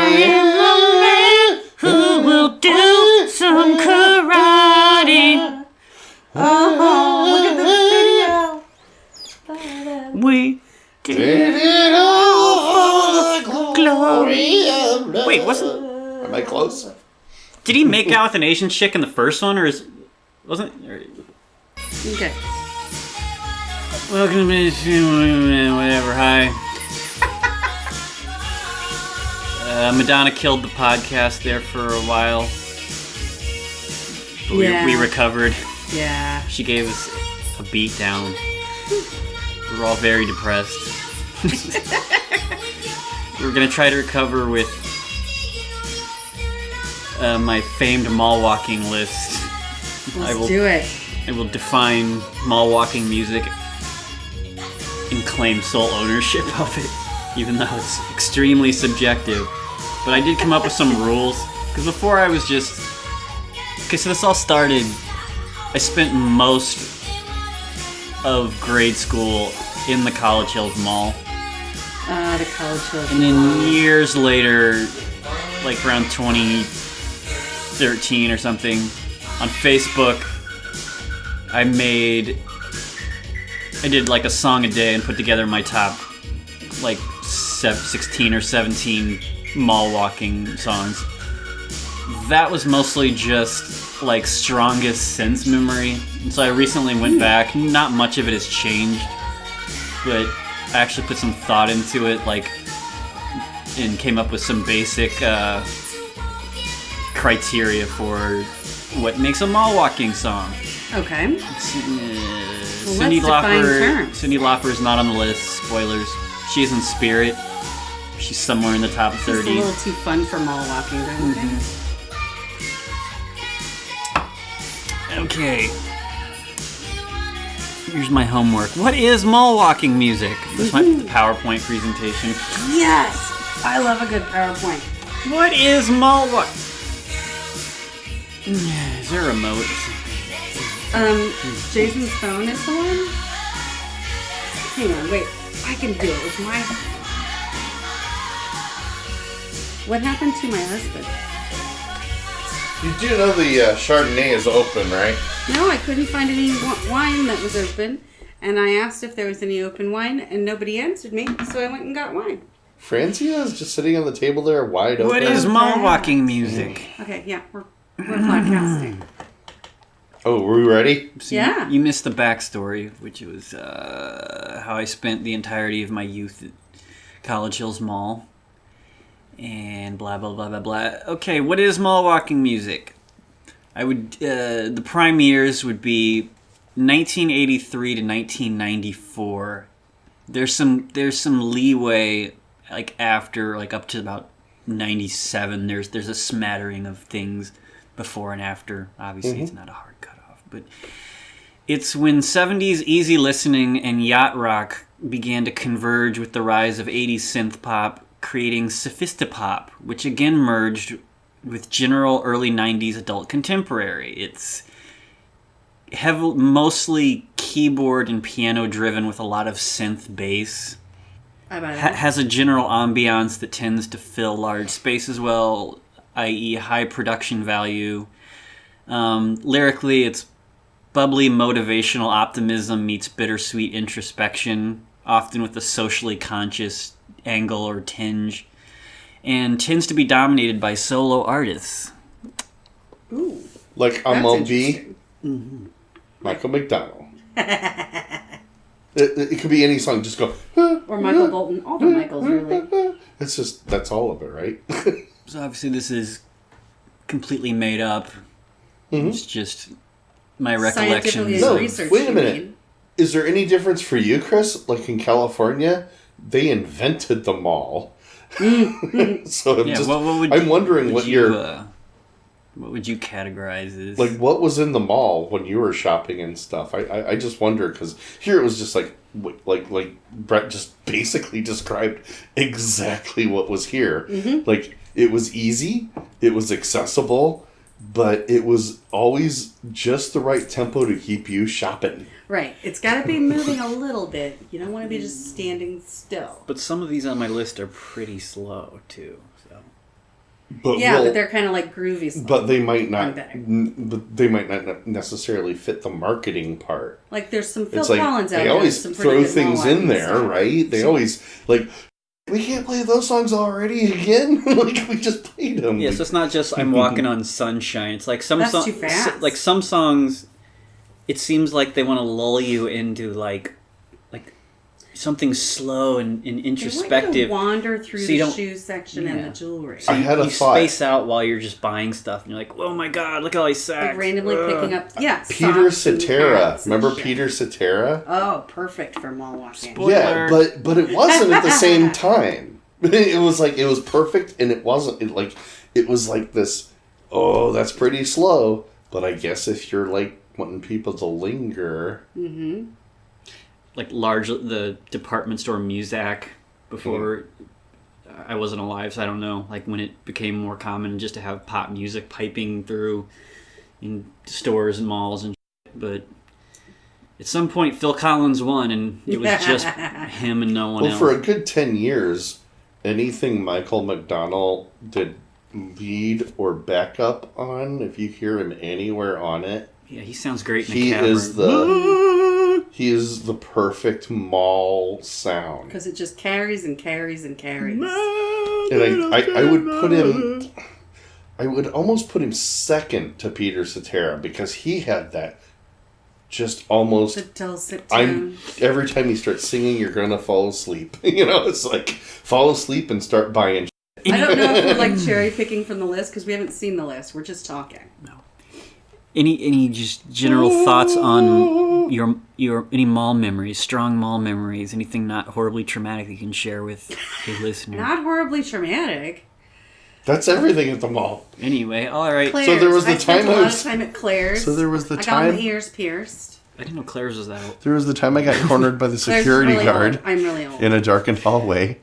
am a man who will do some karate. Oh, look at the video. We did it all for the glory of love. Wait, Am I close? did he make out with an Asian chick in the first one, or wasn't? Okay. Welcome to whatever. Hi. Madonna killed the podcast there for a while. We recovered. Yeah. She gave us a beat down. We were all very depressed. We're gonna try to recover with my famed mall walking list. Let's do it. I will define mall walking music and claim sole ownership of it, even though it's extremely subjective. But I did come up with some rules, because before I was just... Okay, so this all started... I spent most of grade school in the College Hills Mall. The College Hills And then years later, like around 2013 or something, on Facebook, I did like a song a day and put together my top like 16 or 17 mall walking songs. That was mostly just like strongest sense memory. And so I recently went back. Not much of it has changed, but I actually put some thought into it, like, and came up with some basic criteria for what makes a mall walking song. Okay. Cyndi Lauper is not on the list. Spoilers. She is in spirit. She's somewhere in the top 30. It's a little too fun for mall walking, don't you think? Okay. Here's my homework. What is mall walking music? This is my PowerPoint presentation. Yes! I love a good PowerPoint. What is mall walk? Is there a remote? Jason's phone is the one? Hang on, wait. I can do it with my... What happened to my husband? You do know the Chardonnay is open, right? No, I couldn't find any wine that was open. And I asked if there was any open wine, and nobody answered me, so I went and got wine. Francia is just sitting on the table there, wide open. What is mall walking music? Okay, yeah, we're podcasting. Oh, were we ready? So Yeah. You missed the backstory, which was how I spent the entirety of my youth at College Hills Mall. And blah, blah, blah, blah, blah. Okay, what is mall walking music? I would, the prime years would be 1983 to 1994. There's some leeway, like after, like up to about 97. There's a smattering of things before and after. Obviously, It's not a hard cutoff, but it's when 70s easy listening and yacht rock began to converge with the rise of 80s synth pop, creating sophistopop, which again merged with general early 90s adult contemporary. It's mostly keyboard and piano driven with a lot of synth bass. Has a general ambiance that tends to fill large spaces well, i.e. high production value. Lyrically, it's bubbly motivational optimism meets bittersweet introspection, often with a socially conscious angle or tinge, and tends to be dominated by solo artists. Ooh. Like Amon B. Michael McDonald. It could be any song. Just go. Or Michael Bolton. All the Michaels, really. It's just, that's all of it, right? So obviously this is completely made up. It's just my recollections. No, research. wait a minute. Is there any difference for you, Chris? Like in California, they invented the mall. So I'm wondering what would you categorize as? Like, what was in the mall when you were shopping and stuff? I just wonder, because here it was just like Brett just basically described exactly what was here. Like, it was easy, it was accessible, but it was always just the right tempo to keep you shopping. Right. It's got to be moving a little bit. You don't want to be just standing still. But some of these on my list are pretty slow, too. So But but they're kind of like groovy songs. But they might not. But they might not necessarily fit the marketing part. Like there's some Phil it's like, Collins out there. They always throw things in there, stuff. right? They always like. We can't play those songs already again. Like we just played them. Yeah, so it's not just I'm walking on sunshine. It's like some That's too fast. Like some songs, it seems like they want to lull you into like something slow and introspective. They want you to wander through the shoe section and the jewelry. I had a thought. Space out while you're just buying stuff, and you're like, "Oh my god, look at all these sacks!" Like randomly picking up, Peter Cetera. Remember Peter Cetera? Oh, perfect for mall walking. Spoiler. Yeah, but it wasn't at the same time. It was like it was perfect, and it wasn't. It was like this. Oh, that's pretty slow. But I guess if you're like wanting people to linger. Mm-hmm. Like the department store muzak before I wasn't alive, so I don't know. Like when it became more common just to have pop music piping through in stores and malls and shit. But at some point Phil Collins won, and it was just him and no one else. Well, for a good 10 years, anything Michael McDonald did lead or backup on, if you hear him anywhere on it, yeah, he sounds great in a cavern. He is the perfect mall sound. Because it just carries and carries and carries. And I would put him... I would almost put him second to Peter Cetera because he had that just almost... The dulcet tone. Every time you start singing, you're going to fall asleep. It's like, fall asleep and start buying I don't know if we're like cherry picking from the list because we haven't seen the list. We're just talking. No. Any just general thoughts on your any mall memories, strong mall memories, anything not horribly traumatic that you can share with a listener? Not horribly traumatic. That's everything at the mall. Anyway, all right. Claire's. So there was the I spent time a lot of time at Claire's. So there was the I time. got my ears pierced. I didn't know Claire's was that old. There was the time I got cornered by the security really guard. Old. I'm really old. In a darkened hallway.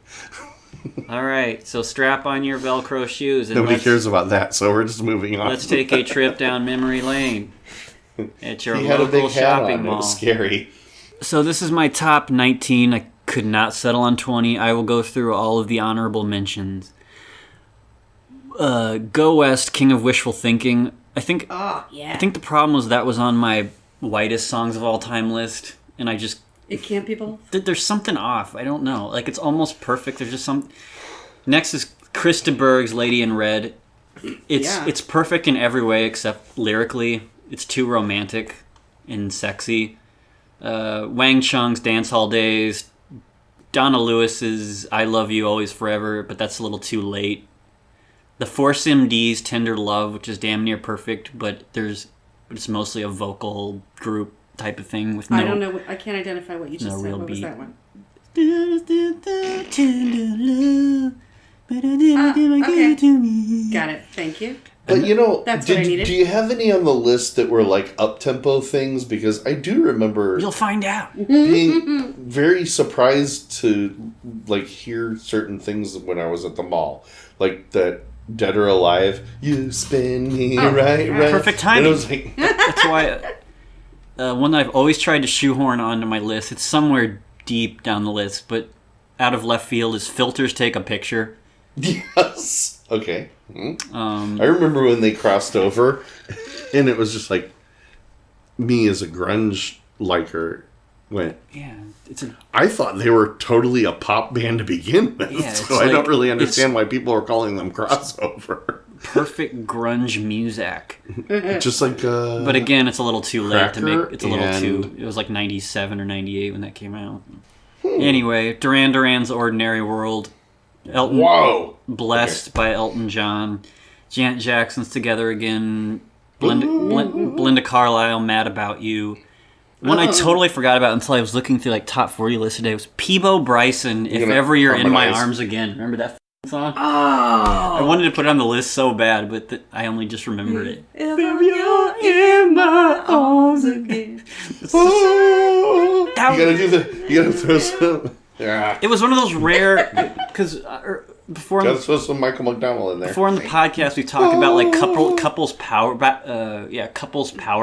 All right, so strap on your Velcro shoes. And Nobody cares about that, so we're just moving on. Let's take a trip down memory lane at your he had local a big hat shopping on. mall. It was scary. So this is my top 19. I could not settle on 20. I will go through all of the honorable mentions. Go West, King of Wishful Thinking. I think the problem was that was on my whitest songs of all time list, and I just... It can't be both? There's something off. I don't know. Like, it's almost perfect. There's just some... Next is Krista Berg's Lady in Red. It's perfect in every way except lyrically. It's too romantic and sexy. Wang Chung's Dance Hall Days. Donna Lewis's I Love You Always Forever, but that's a little too late. The Force MD's Tender Love, which is damn near perfect, but it's mostly a vocal group type of thing with no... I don't know. I can't identify what you just said. real What was beat. that one? Okay. Got it. Thank you. But That's what I needed. Do you have any on the list that were like up-tempo things? Because I do remember... You'll find out. being very surprised to like hear certain things when I was at the mall. Like that Dead or Alive, you spin me right. Perfect timing. And it was like... That's why one that I've always tried to shoehorn onto my list, it's somewhere deep down the list, but out of left field, is Filters Take a Picture. Yes. Okay. I remember when they crossed over, and it was just like me as a grunge liker went. Yeah, I thought they were totally a pop band to begin with, yeah, so I don't really understand why people are calling them crossover. Perfect grunge music. Just like. But again, it's a little too late to make. It's a little and... too. It was like 97 or 98 when that came out. Anyway, Duran Duran's Ordinary World. Elton. Whoa! Blessed by Elton John. Janet Jackson's Together Again. Belinda Carlisle, Mad About You. One I totally forgot about until I was looking through like top 40 lists today was Peebo Bryson, If Ever You're in My Arms Again. Remember that song? Oh! I wanted to put it on the list so bad, but I only just remembered it. If ever you're in my arms again. You gotta throw some... Yeah. It was one of those rare... Because before... Gotta throw some Michael McDonald in there. Before on the podcast we talk about like couples power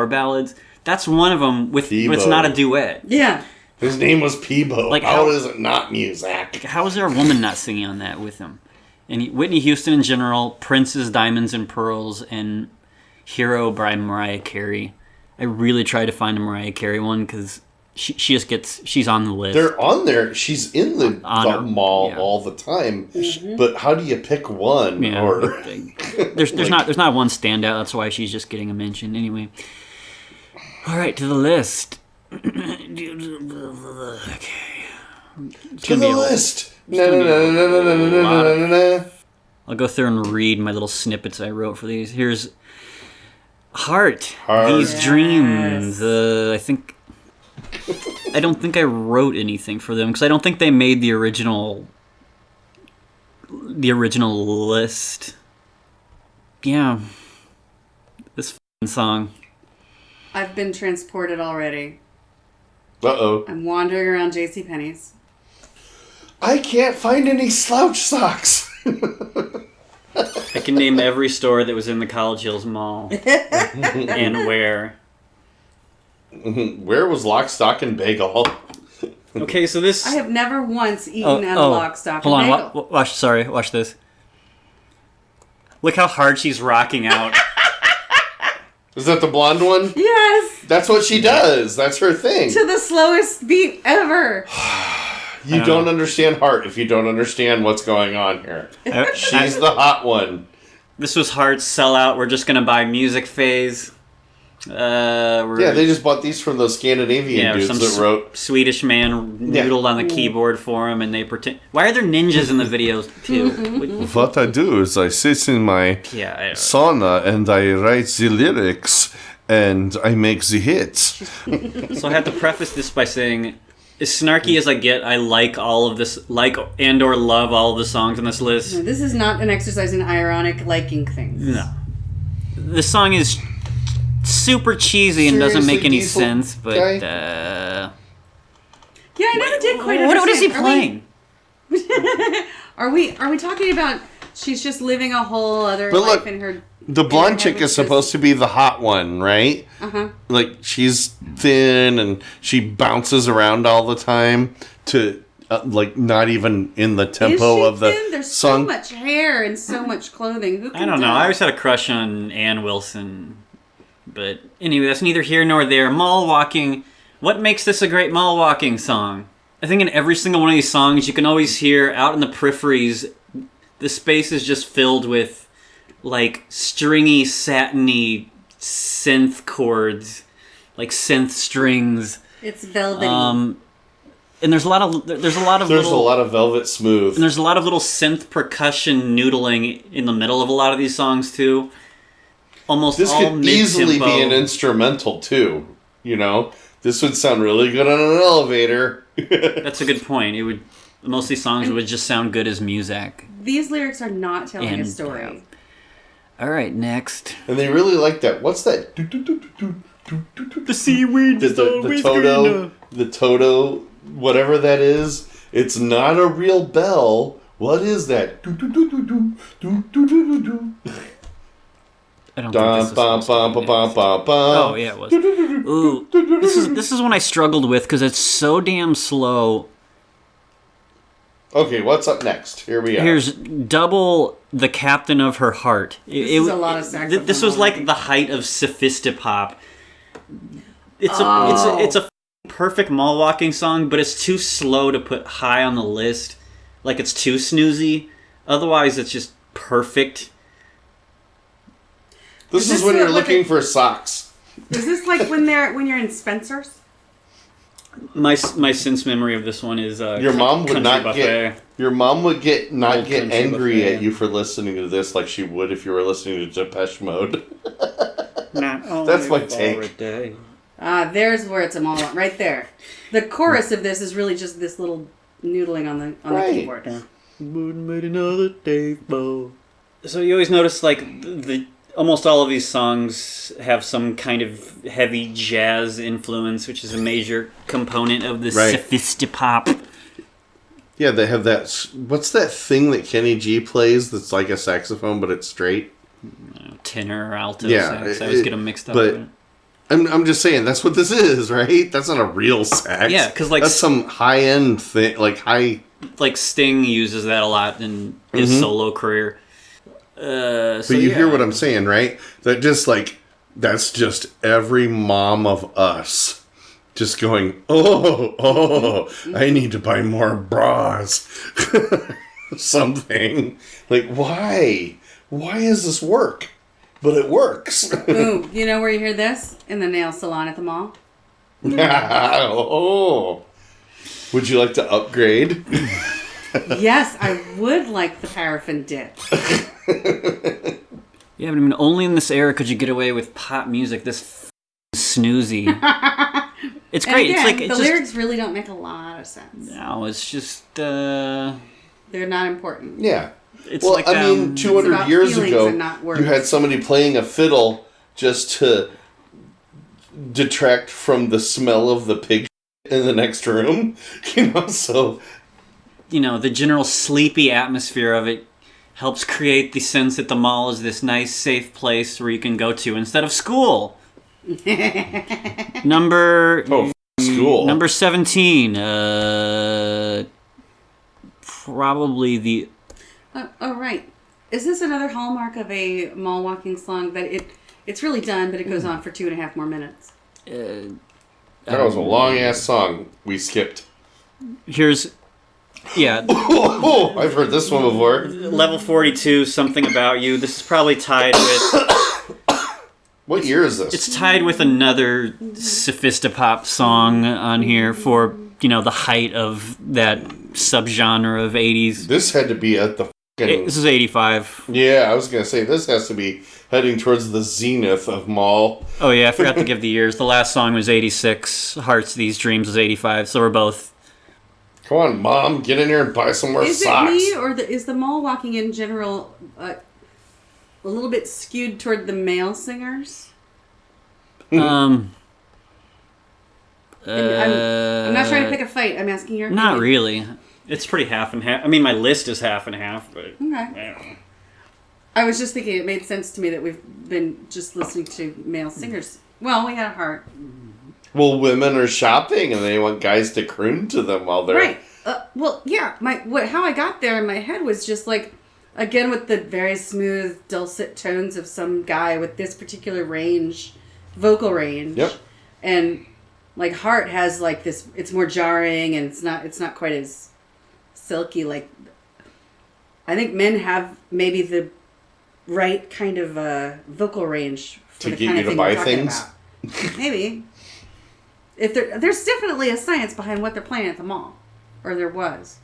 ballads. That's one of them but it's not a duet. Yeah. His name was Peebo. Like how is it not music? How is there a woman not singing on that with him? And Whitney Houston in general, Prince's Diamonds and Pearls, and Hero by Mariah Carey. I really tried to find a Mariah Carey one because she just she's on the list. They're on there. She's in the mall all the time. Mm-hmm. But how do you pick one? Yeah, or there's not one standout. That's why she's just getting a mention anyway. All right, to the list. Okay. To the list. No. I'll go through and read my little snippets I wrote for these. Here's Heart. These Dreams. I don't think I wrote anything for them because I don't think they made the original list. Yeah. This f***ing song. I've been transported already. Uh-oh. I'm wandering around JCPenney's. I can't find any slouch socks. I can name every store that was in the College Hills Mall. And where. Where was Lock, Stock, and Bagel? Okay, so this... I have never once eaten at a Lock, Stock, and Bagel. Hold on, watch this. Look how hard she's rocking out. Is that the blonde one? Yes! That's what she does. That's her thing. To the slowest beat ever. You don't understand Heart if you don't understand what's going on here. She's the hot one. This was Heart's sellout. We're just going to buy music phase. They just bought these from those Scandinavian dudes that wrote. Swedish man noodled on the keyboard for him, and they pretend. Why are there ninjas in the videos too? What I do is I sit in my sauna and I write the lyrics and I make the hits. So I have to preface this by saying, as snarky as I get, I like all of this, and or love all of the songs on this list. No, this is not an exercise in ironic liking things. No, the song is super cheesy and doesn't make any sense, but yeah, I never did quite understand. What is he playing? Are we talking about she's just living a whole other life in her? The blonde chick is supposed to be the hot one, right? Uh-huh. Like she's thin and she bounces around all the time to not even in the tempo of the There's song. so much hair and so much clothing. Who can I don't know. I always had a crush on Ann Wilson. But anyway, that's neither here nor there. Mall walking. What makes this a great mall walking song? I think in every single one of these songs, you can always hear out in the peripheries, the space is just filled with like stringy, satiny synth chords, like synth strings. It's velvety. And there's a lot of Velvet Smooth. And there's a lot of little synth percussion noodling in the middle of a lot of these songs too. This could easily be an instrumental too. You know, this would sound really good on an elevator. That's a good point. It would. Most of these songs would just sound good as muzak. These lyrics are not telling a story. All right, next. And they really like that. What's that? The seaweed is always greener. The Toto, whatever that is. It's not a real bell. What is that? I don't think this is Oh, yeah, it was. Ooh, this is one I struggled with because it's so damn slow. Okay, what's up next? Here we are. Here's Double, the Captain of Her Heart. This is a lot of saxophone. This was like the height of sophistopop. It's a perfect mall walking song, but it's too slow to put high on the list. Like it's too snoozy. Otherwise, it's just perfect. This is when you're looking for socks. Is this like when you're in Spencer's? My sense memory of this one is your mom would not buffet. Your mom would get angry buffet. At you for listening to this like she would if you were listening to Depeche Mode. That's my take. There's where it's a mall right there. The chorus of this is really just this little noodling on the keyboard. Made another day, so you always notice like the almost all of these songs have some kind of heavy jazz influence, which is a major component of the sophistopop. Yeah, they have that. What's that thing that Kenny G plays that's like a saxophone, but it's straight? Tenor or alto sax. I always get them mixed up. But I'm just saying, that's what this is, right? That's not a real sax. Yeah, because like that's some high-end thing, like high like Sting uses that a lot in his solo career. But you hear what I'm saying, right? That just like, that's just every mom of us just going, I need to buy more bras. Something. Like, why? Why does this work? But it works. Ooh, you know where you hear this? In the nail salon at the mall. Oh. Would you like to upgrade? Yes, I would like the paraffin dip. Yeah, but I mean, only in this era could you get away with pop music this snoozy. It's great. Again, It's like the lyrics really don't make a lot of sense. No, it's just they're not important. Yeah. It's well, like, I mean, 200 years ago, you had somebody playing a fiddle just to detract from the smell of the pig in the next room. So... the general sleepy atmosphere of it helps create the sense that the mall is this nice, safe place where you can go to instead of school. School. Number 17. Probably the... Oh, right. Is this another hallmark of a mall walking song that it's really done, but it goes on for 2.5 more minutes? That was a long-ass song we skipped. Here's... Yeah. Oh, I've heard this one before. Level 42, Something About You. This is probably tied with... What year is this? It's tied with another sophistopop song on here for, the height of that subgenre of 80s. This had to be at the This is 85. Yeah, I was going to say, this has to be heading towards the zenith of mall. Oh, yeah, I forgot to give the years. The last song was 86. Hearts, These Dreams was 85, so we're both... Come on, Mom, get in here and buy some more socks. Is it me, or is the mall walking in general a little bit skewed toward the male singers? I'm not trying to pick a fight. I'm asking your opinion. Not really. It's pretty half and half. I mean, my list is half and half, but... Okay. I was just thinking it made sense to me that we've been just listening to male singers. Well, we had a heart. Well, women are shopping and they want guys to croon to them while they're... Right. Well, yeah. How I got there in my head was just like, again, with the very smooth, dulcet tones of some guy with this particular vocal range. Yep. And like Heart has like this, it's more jarring and it's not quite as silky. Like, I think men have maybe the right kind of vocal range for to the get kind you of to thing buy we're talking things. about. Maybe. If there's definitely a science behind what they're playing at the mall, or there was.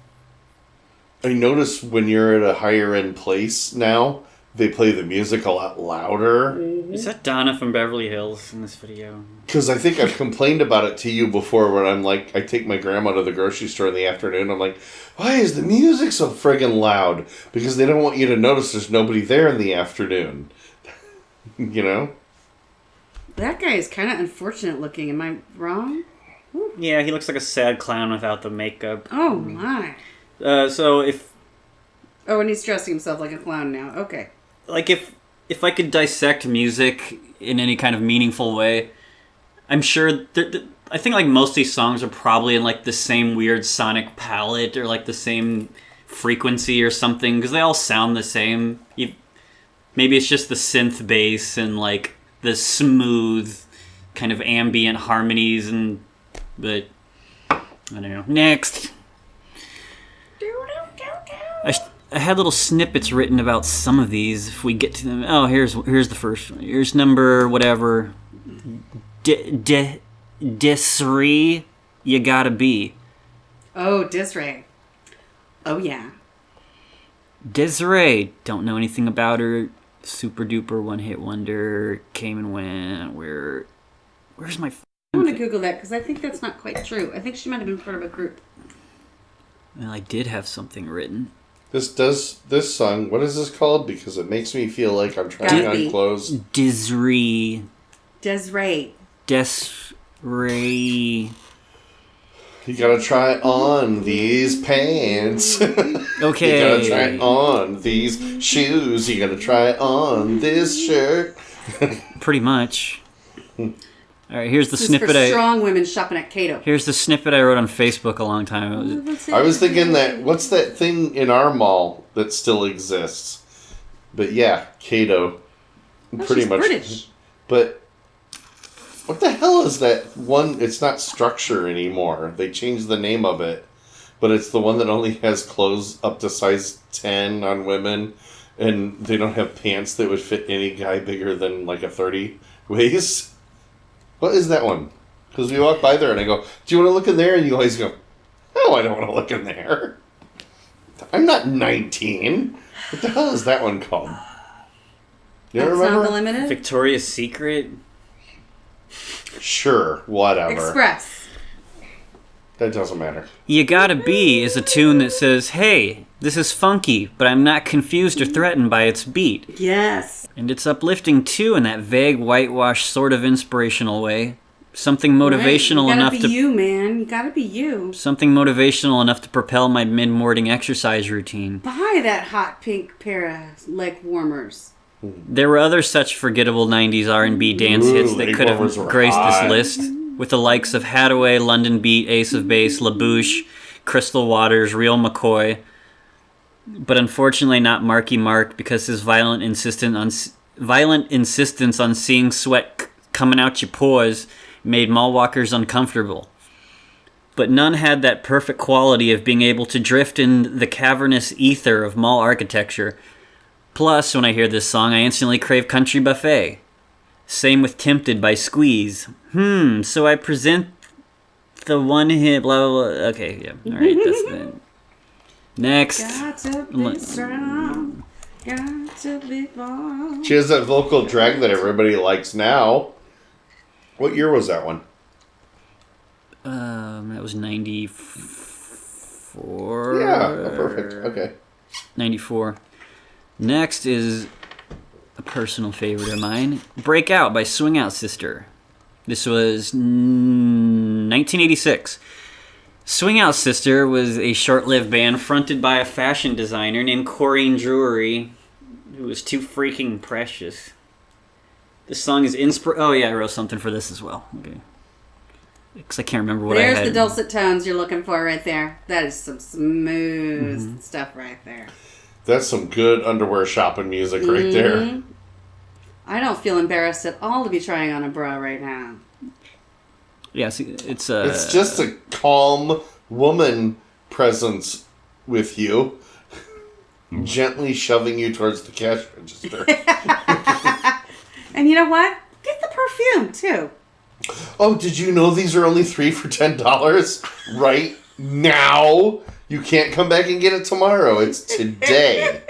I notice when you're at a higher end place now, they play the music a lot louder. Mm-hmm. Is that Donna from Beverly Hills in this video? Because I think I've complained about it to you before when I'm like, I take my grandma to the grocery store in the afternoon. I'm like, why is the music so friggin' loud? Because they don't want you to notice there's nobody there in the afternoon. That guy is kind of unfortunate looking. Am I wrong? Yeah, he looks like a sad clown without the makeup. Oh, my. So if... Oh, and he's dressing himself like a clown now. Okay. Like, if I could dissect music in any kind of meaningful way, I'm sure... I think, like, most of these songs are probably in, like, the same weird sonic palette or, like, the same frequency or something, because they all sound the same. Maybe it's just the synth bass and, like, the smooth kind of ambient harmonies but I don't know. Next. I had little snippets written about some of these. If we get to them, here's the first one. Here's number whatever. Desiree, you gotta be. Oh, Desiree. Oh yeah. Desiree, don't know anything about her. Super duper one hit wonder, came and went. Where's my? I want to Google that because I think that's not quite true. I think she might have been part of a group. Well, I did have something written. This song, what is this called? Because it makes me feel like I'm trying on clothes. Desiree. Desiree. You gotta try on these pants. Okay. You gotta try on these shoes. You gotta try on this shirt. Pretty much. All right, here's the This is snippet. for strong women shopping at Cato. Here's the snippet I wrote on Facebook a long time ago. I was thinking that, what's that thing in our mall that still exists? But yeah, Cato. Pretty much. British. But what the hell is that one? It's not Structure anymore. They changed the name of it. But it's the one that only has clothes up to size 10 on women. And they don't have pants that would fit any guy bigger than like a 30 waist. What is that one? Because we walk by there and I go, do you want to look in there? And you always go, no, I don't want to look in there. I'm not 19. What the hell is that one called? You That's remember? not the limited? Victoria's Secret? Sure, whatever. Express. That doesn't matter. You Gotta Be is a tune that says, hey, this is funky, but I'm not confused or threatened by its beat. Yes. And it's uplifting too in that vague, whitewashed, sort of inspirational way. Something motivational enough to... You gotta be you, man. You gotta be you. Something motivational enough to propel my mid-morning exercise routine. Buy that hot pink pair of leg warmers. There were other such forgettable 90s R&B dance hits that could have graced this list, with the likes of Hathaway, London Beat, Ace of Base, LaBouche, Crystal Waters, Real McCoy. But unfortunately not Marky Mark, because his violent insistence on seeing sweat coming out your pores made mall walkers uncomfortable. But none had that perfect quality of being able to drift in the cavernous ether of mall architecture. Plus, when I hear this song, I instantly crave Country Buffet. Same with Tempted by Squeeze. So I present the one hit, blah, blah, blah. Okay, yeah. All right, that's the... Next. Got to be strong. Got to be born. She has that vocal drag that everybody likes now. What year was that one? That was 94. Yeah, oh, perfect. Okay. 94. Next is a personal favorite of mine, Breakout by Swing Out Sister. This was 1986. Swing Out Sister was a short-lived band fronted by a fashion designer named Corinne Drury, who was too freaking precious. This song is Oh yeah, I wrote something for this as well. Okay. Because I can't remember what I had. There's the dulcet tones you're looking for right there. That is some smooth stuff right there. That's some good underwear shopping music right there. I don't feel embarrassed at all to be trying on a bra right now. Yeah, see, it's just a calm woman presence with you, gently shoving you towards the cash register. And you know what? Get the perfume, too. Oh, did you know these are only 3 for $10 right now? You can't come back and get it tomorrow. It's today.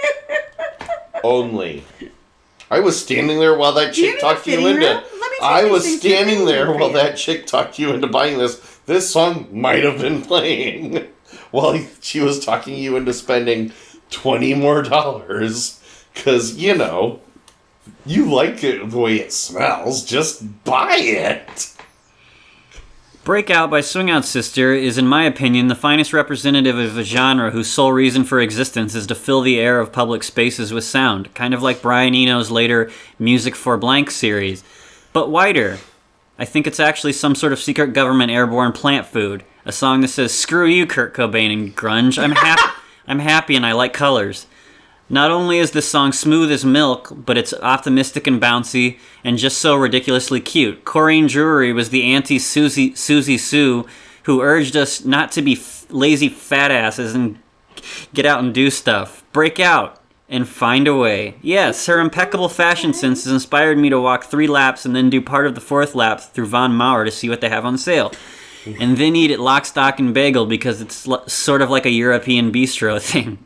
Only. I was standing there while that chick talked you into... I was standing there while that chick talked you into buying this. This song might have been playing while she was talking you into spending $20 more. Because, you know, you like it the way it smells. Just buy it. Breakout by Swing Out Sister is, in my opinion, the finest representative of a genre whose sole reason for existence is to fill the air of public spaces with sound, kind of like Brian Eno's later Music for Blank series. But whiter. I think it's actually some sort of secret government airborne plant food. A song that says, screw you, Kurt Cobain and grunge. I'm happy and I like colors. Not only is this song smooth as milk, but it's optimistic and bouncy, and just so ridiculously cute. Corinne Drury was the anti-Susie Sue, who urged us not to be lazy fat asses and get out and do stuff. Break out and find a way. Yes, her impeccable fashion sense has inspired me to walk 3 laps and then do part of the 4th lap through Von Maur to see what they have on sale. And then eat at Lock, Stock, and Bagel because it's sort of like a European bistro thing.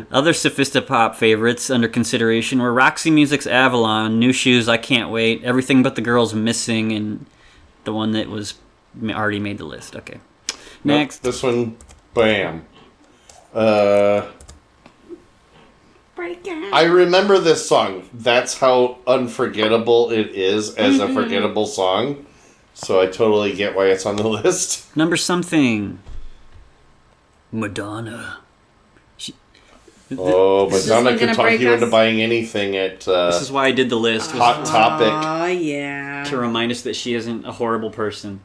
Other Sophistopop favorites under consideration were Roxy Music's Avalon, New Shoes, I Can't Wait, Everything But the Girl's Missing, and the one that was already made the list. Okay. Next. Nope, this one, bam. I remember this song. That's how unforgettable it is as a forgettable song. So I totally get why it's on the list. Number something. Madonna. Oh, Is this Madonna one could gonna talk break you into us? buying anything at This is why I did the list. Was Hot Topic. Oh, yeah. to remind us that she isn't a horrible person.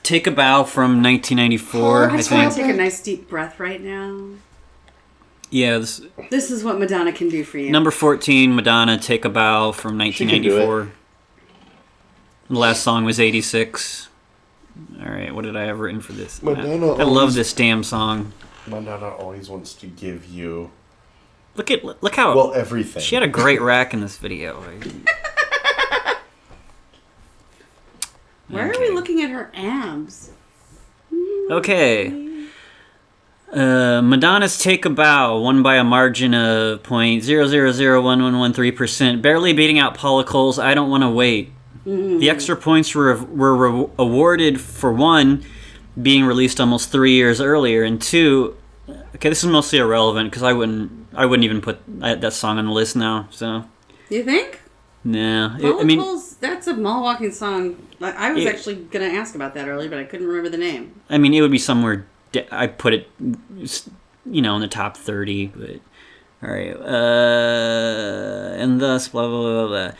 Take a Bow from 1994, I I just want to think. take a nice deep breath right now. Yeah, This is what Madonna can do for you. number 14, Madonna, Take a Bow from She can do 1994. The last song was 86. All right, what did I have written for this? Madonna I love always- this damn song. Madonna always wants to give you Look how everything. she had a great rack in this video. Why are Okay. we looking at her abs? Okay. Madonna's Take a Bow won by a margin of 0.0001113%, barely beating out Paula Cole's I Don't Want to Wait. The extra points were awarded for one, being released almost 3 years earlier, and two, okay, this is mostly irrelevant because I wouldn't even put that song on the list now. So You think? nah, Paula I mean, Cole's, that's a mall walking song. Like, I was It- actually going to ask about that earlier, but I couldn't remember the name. it would be somewhere. I put it, in the top 30. But all right, and thus blah blah blah blah.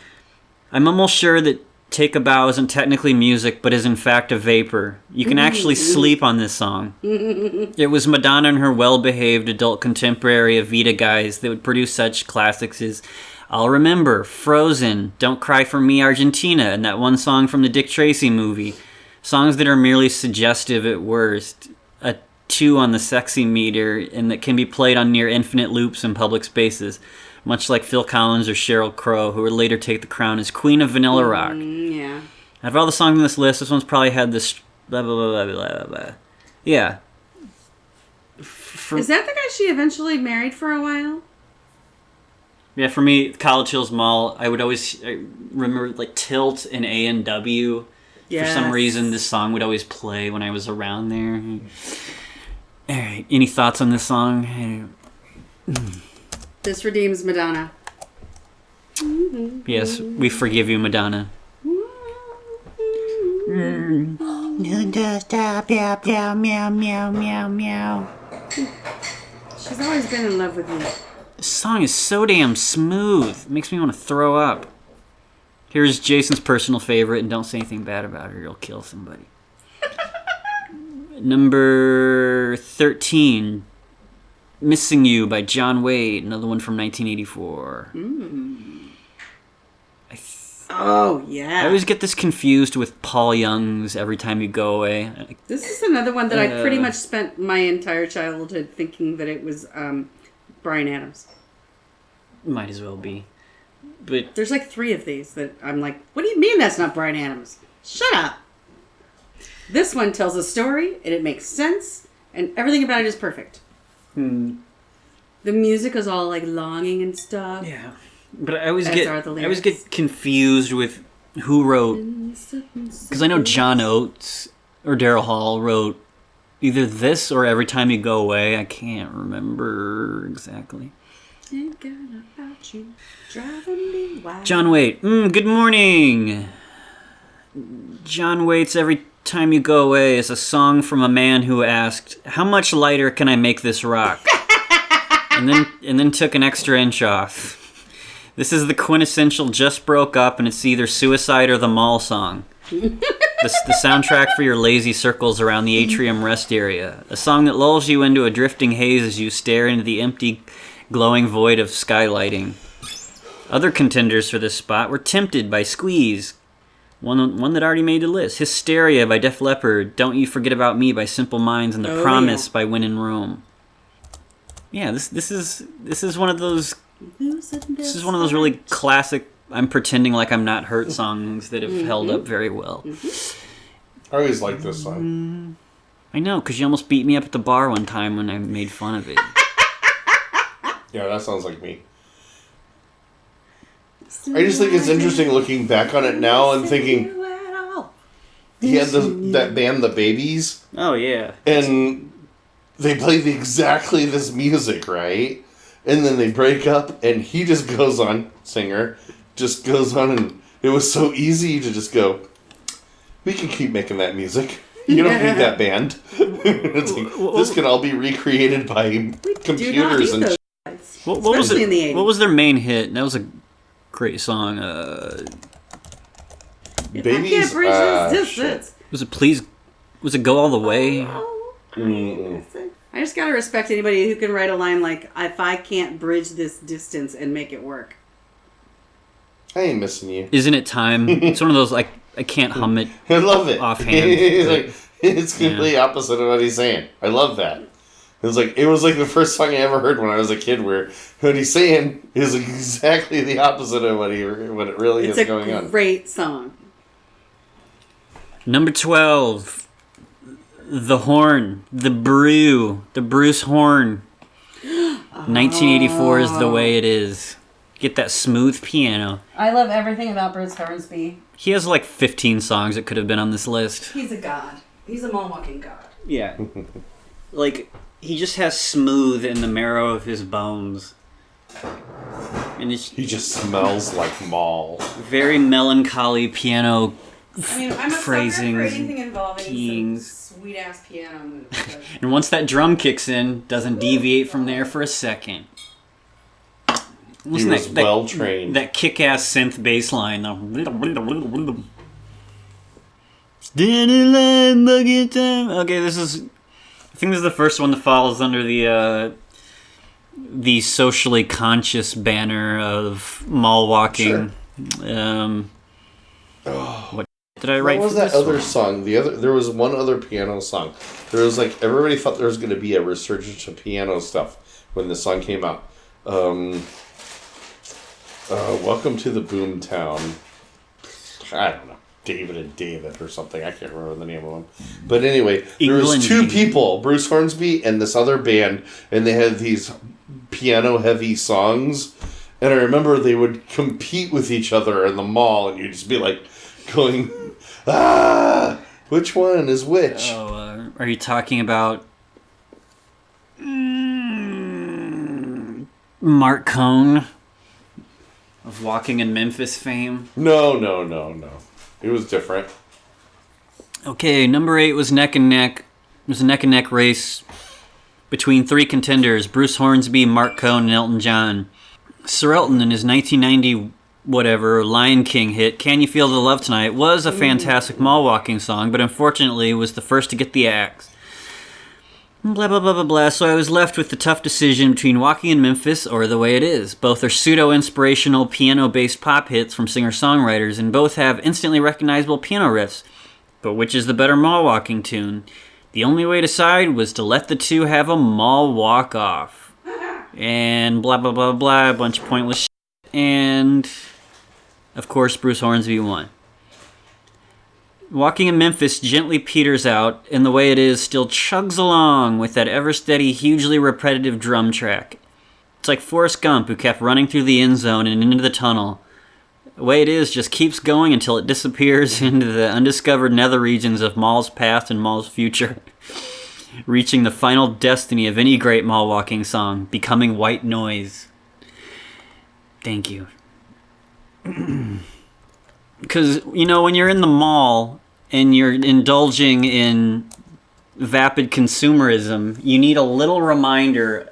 I'm almost sure that Take a Bow isn't technically music, but is in fact a vapor. You can actually sleep on this song. It was Madonna and her well-behaved adult contemporary Evita guys that would produce such classics as I'll Remember, Frozen, Don't Cry for Me, Argentina, and that one song from the Dick Tracy movie. Songs that are merely suggestive at worst, a 2 on the sexy meter, and that can be played on near infinite loops in public spaces, much like Phil Collins or Sheryl Crow, who would later take the crown as Queen of Vanilla Rock. Yeah. Out of all the songs on this list, this one's probably had this blah blah blah blah blah blah. Yeah. Is that the guy she eventually married for a while? Yeah, for me, College Hills Mall, I remember like Tilt and A&W. For some Yes. reason, this song would always play when I was around there. All right, any thoughts on this song? This redeems Madonna. Yes, we forgive you, Madonna. She's always been in love with me. This song is so damn smooth. It makes me want to throw up. Here's Jason's personal favorite, and don't say anything bad about her. You'll kill somebody. Number 13, Missing You by John Waite, another one from 1984. Oh, yeah. I always get this confused with Paul Young's Every Time You Go Away. This is another one that I pretty much spent my entire childhood thinking that it was Bryan Adams. Might as well be. But There's like 3 of these that I'm like, what do you mean that's not Bryan Adams? Shut up. This one tells a story, and it makes sense, and everything about it is perfect. The music is all like longing and stuff. yeah. But I always As get are the I always lyrics. get confused with who wrote, because I know John Oates or Daryl Hall wrote either this or Every Time You Go Away. I can't remember exactly. Thinking about you, driving me wild. John Waite. Good morning. John Waite's Every Time You Go Away is a song from a man who asked, "How much lighter can I make this rock?" and then took an extra inch off. This is the quintessential just broke up and it's either suicide or the mall song. The soundtrack for your lazy circles around the atrium rest area. A song that lulls you into a drifting haze as you stare into the empty, glowing void of skylighting. Other contenders for this spot were Tempted by Squeeze, one that already made the list. Hysteria by Def Leppard, Don't You Forget About Me by Simple Minds, and The Promise by When in Rome. Yeah, this is one of those. This is one of those really classic I'm pretending like I'm not hurt songs that have held up very well. I always liked this song. I know, because you almost beat me up at the bar one time when I made fun of it. Yeah, that sounds like me. I just think it's interesting looking back on it now and thinking he had that band, The Babies, Oh, yeah. and they play exactly this music, right? And then they break up, and he just goes on, singer, just goes on, and it was so easy to just go, we can keep making that music. You don't need that band. It's like, this can all be recreated by computers and. What was it? In the 80s. What was their main hit? That was a great song. Babies. Was it Please? Was it Go All the Way? I just gotta respect anybody who can write a line like, "If I can't bridge this distance and make it work." I ain't missing you. Isn't it time? It's one of those, like, I can't hum it. I love it. Offhand. It's completely opposite of what he's saying. I love that. It was like the first song I ever heard when I was a kid, where what he's saying is exactly the opposite of what it really is going on. It's a great song. Number 12, the horn, the Bruce Horn. 1984 is The Way It Is. Get that smooth piano. I love everything about Bruce Hornsby. He has like 15 songs that could have been on this list. He's a god. He's a mall-walking god. Yeah. Like, he just has smooth in the marrow of his bones. And he just smells like mall. Very melancholy piano I'm a phrasing. sucker for anything involving some sweet-ass piano moves. And once that drum kicks in, doesn't deviate from there for a second. He was well trained. That kick-ass synth bass line, though. Okay, I think this is the first one that falls under the socially conscious banner of mall walking. Sure. What did I write? What was that other song? There was one other piano song. There was like, everybody thought there was going to be a resurgence of piano stuff when the song came out. Welcome to the Boomtown. I don't know. David and David or something. I can't remember the name of them. But anyway, there was two people, Bruce Hornsby and this other band, and they had these piano-heavy songs. And I remember they would compete with each other in the mall, and you'd just be like going, which one is which? Oh, are you talking about Marc Cohn of Walking in Memphis fame? No. It was different. Okay, number 8 was neck and neck. It was a neck and neck race between 3 contenders: Bruce Hornsby, Marc Cohn, and Elton John. Sir Elton, in his 1990 Lion King hit, "Can You Feel the Love Tonight," was a fantastic mall walking song, but unfortunately was the first to get the axe. Blah, blah, blah, blah, blah. So I was left with the tough decision between Walking in Memphis or The Way It Is. Both are pseudo-inspirational, piano-based pop hits from singer-songwriters, and both have instantly recognizable piano riffs. But which is the better mall walking tune? The only way to decide was to let the two have a mall walk-off. And blah, blah, blah, blah, a bunch of pointless shit. And, of course, Bruce Hornsby won. Walking in Memphis gently peters out, and The Way It Is still chugs along with that ever-steady, hugely repetitive drum track. It's like Forrest Gump, who kept running through the end zone and into the tunnel. The Way It Is just keeps going until it disappears into the undiscovered nether regions of Mall's past and Mall's future, reaching the final destiny of any great mall walking song, becoming white noise. Thank you. Because, when you're in the mall and you're indulging in vapid consumerism, you need a little reminder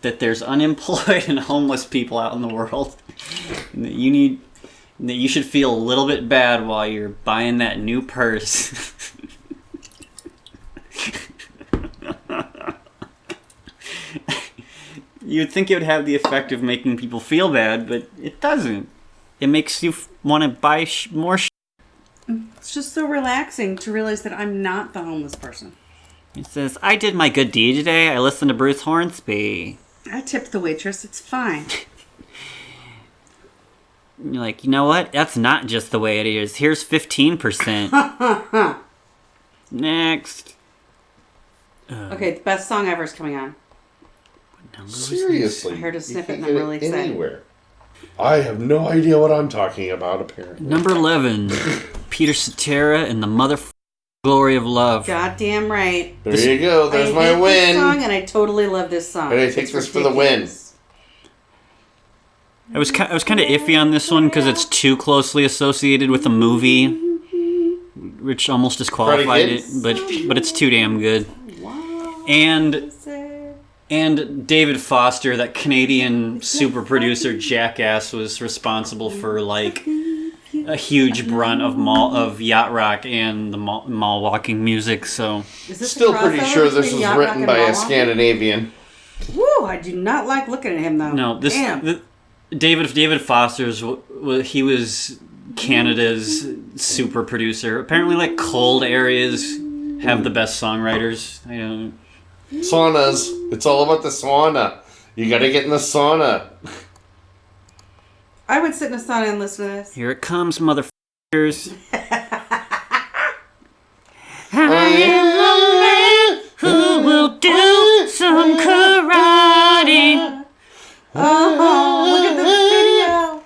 that there's unemployed and homeless people out in the world. And that you should feel a little bit bad while you're buying that new purse. You'd think it would have the effect of making people feel bad, but it doesn't. It makes you want to buy more shit. It's just so relaxing to realize that I'm not the homeless person. It says, "I did my good deed today. I listened to Bruce Hornsby. I tipped the waitress. It's fine." You're like, you know what? That's not just the way it is. Here's 15%. Next. Okay, the best song ever is coming on. Seriously. I heard a snippet and I'm really excited. Anywhere. I have no idea what I'm talking about, apparently. Number 11, Peter Cetera and the Motherfucking Glory of Love. Goddamn right. There you go. There's my win. This song, and I totally love this song. And I take this for the win. I was kind of iffy on this one because it's too closely associated with a movie which almost disqualified it, but it's too damn good. And David Foster, that Canadian super producer jackass, was responsible for like a huge brunt of yacht rock and the mall walking music. So still pretty sure this was written by a Scandinavian. Woo! I do not like looking at him though. No, David Foster's he was Canada's super producer. Apparently, like cold areas have the best songwriters. I don't. Saunas. It's all about the sauna. You gotta get in the sauna. I would sit in a sauna and listen to this. Here it comes, motherfuckers. I am a man who will do some karate. Oh, look at the video.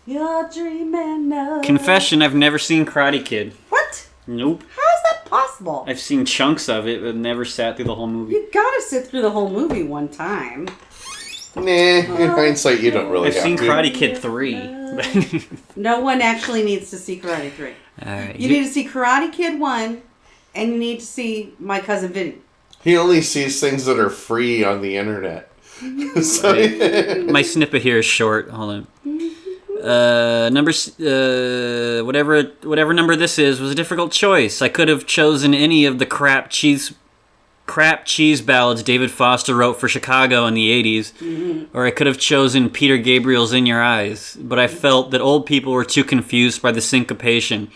You're dreaming of... Confession, I've never seen Karate Kid. What? Nope. How is that possible? I've seen chunks of it, but never sat through the whole movie. You gotta sit through the whole movie one time. Nah, in hindsight, you don't really I've have seen to. Karate Kid 3. No one actually needs to see Karate 3. Alright. You need to see Karate Kid 1, and you need to see My Cousin Vinny. He only sees things that are free on the internet. So, My snippet here is short. Hold on. Whatever number this is was a difficult choice. I could have chosen any of the crap cheese ballads David Foster wrote for Chicago in the 80s, or I could have chosen Peter Gabriel's In Your Eyes, but I felt that old people were too confused by the syncopation.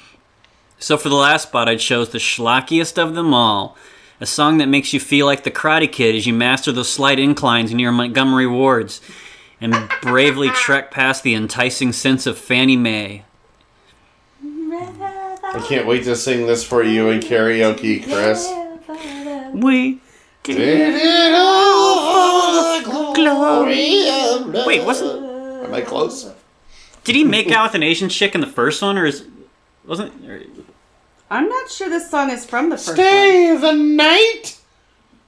So for the last spot, I chose the schlockiest of them all, a song that makes you feel like the Karate Kid as you master those slight inclines near Montgomery Wards and bravely trek past the enticing sense of Fannie Mae. I can't wait to sing this for you in karaoke, Chris. We did it all for the glory of love. Wait, wasn't... Am I close? Did he make out with an Asian chick in the first one, or wasn't... I'm not sure this song is from the first Stay one. the night.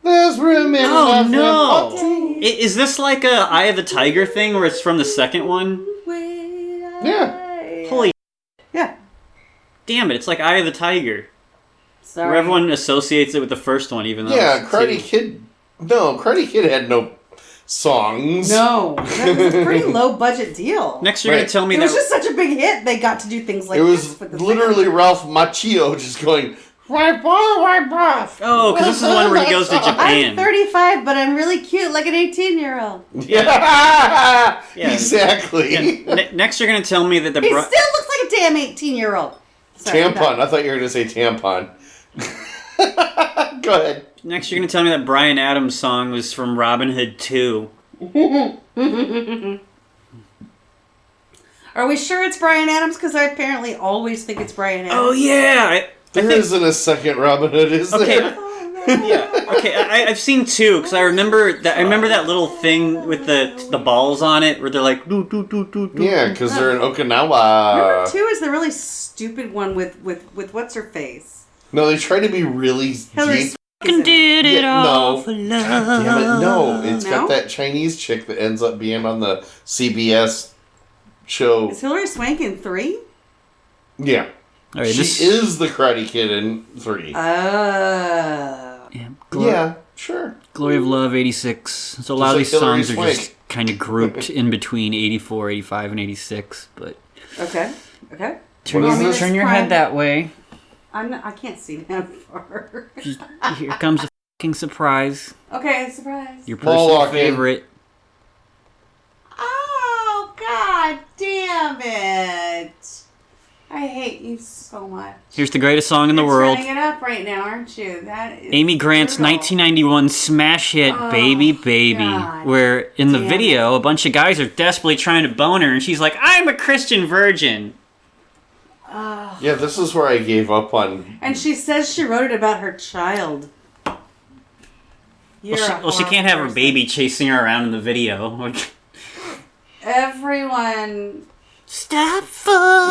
There's room in Oh, no. Is this like a Eye of the Tiger thing, where it's from the second one? Yeah. Holy... Yeah. Damn it, it's like Eye of the Tiger. Sorry. Where everyone associates it with the first one, even though it's Karate two. Kid. No, Karate Kid had no songs. No. That was a pretty low budget deal. Next, you're going to tell me it that... was just such a big hit, they got to do things like it this. was With the literally Ralph Macchio just going, wipe off. Oh, because this is the one where he goes to Japan. I'm 35, but I'm really cute like an 18-year-old. Yeah. Yeah. Exactly. Yeah. Next, you're going to tell me that the... He still looks like a damn 18-year-old. Tampon. I thought you were going to say tampon. Go ahead. Next, you're going to tell me that Bryan Adams' song was from Robinhood 2. Are we sure it's Bryan Adams? Because I apparently always think it's Bryan Adams. Oh, yeah. There isn't a second Robin Hood, is there? Yeah. Okay. I've seen 2 because I remember that little thing with the balls on it where they're like do do do do do. Yeah, because they're in Okinawa. Number 2 is the really stupid one with what's her face. No, they try to be really Hillary deep. Did it all no. for love. God damn it, no. It's No? got that Chinese chick that ends up being on the CBS show. Is Hillary Swank in 3? Yeah. All right, She is the Karate Kid in 3. Yeah, sure. Glory of Love, 86. So a lot of like these songs Hillary are just kind of grouped in between 84, 85, and 86. But Okay. turn your head that way. I can't see that far. Here comes a fucking surprise. Okay, surprise. Your Ball personal walking. favorite. Oh, god damn it. I hate you so much. Here's the greatest song in the You're world. turning it up right now, aren't you? That is Amy Grant's brutal. 1991 smash hit, Oh, Baby Baby, God where in the damn video, a bunch of guys are desperately trying to bone her, and she's like, I'm a Christian virgin. Yeah, this is where I gave up on... And she says she wrote it about her child. She can't have her baby chasing her around in the video. Everyone Stop for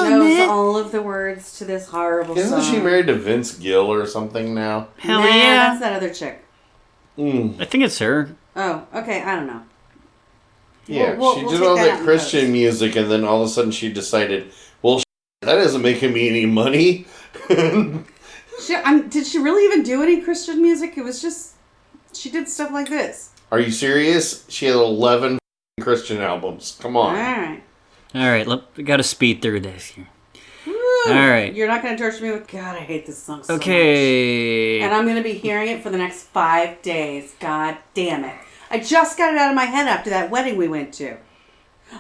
knows me. all of the words to this horrible Isn't song. she married to Vince Gill or something now? Hell Nah, yeah. that's that other chick. I think it's her. Oh, okay, I don't know. Yeah, We'll she take did all that out that in Christian post. music, and then all of a sudden she decided, well, that isn't making me any money. Did she really even do any Christian music? It was just, she did stuff like this. Are you serious? She had 11 Christian albums. Come on. All right, we got to speed through this here. Woo. All right. You're not going to torture me with, God, I hate this song so much. Okay. And I'm going to be hearing it for the next 5 days. God damn it. I just got it out of my head after that wedding we went to.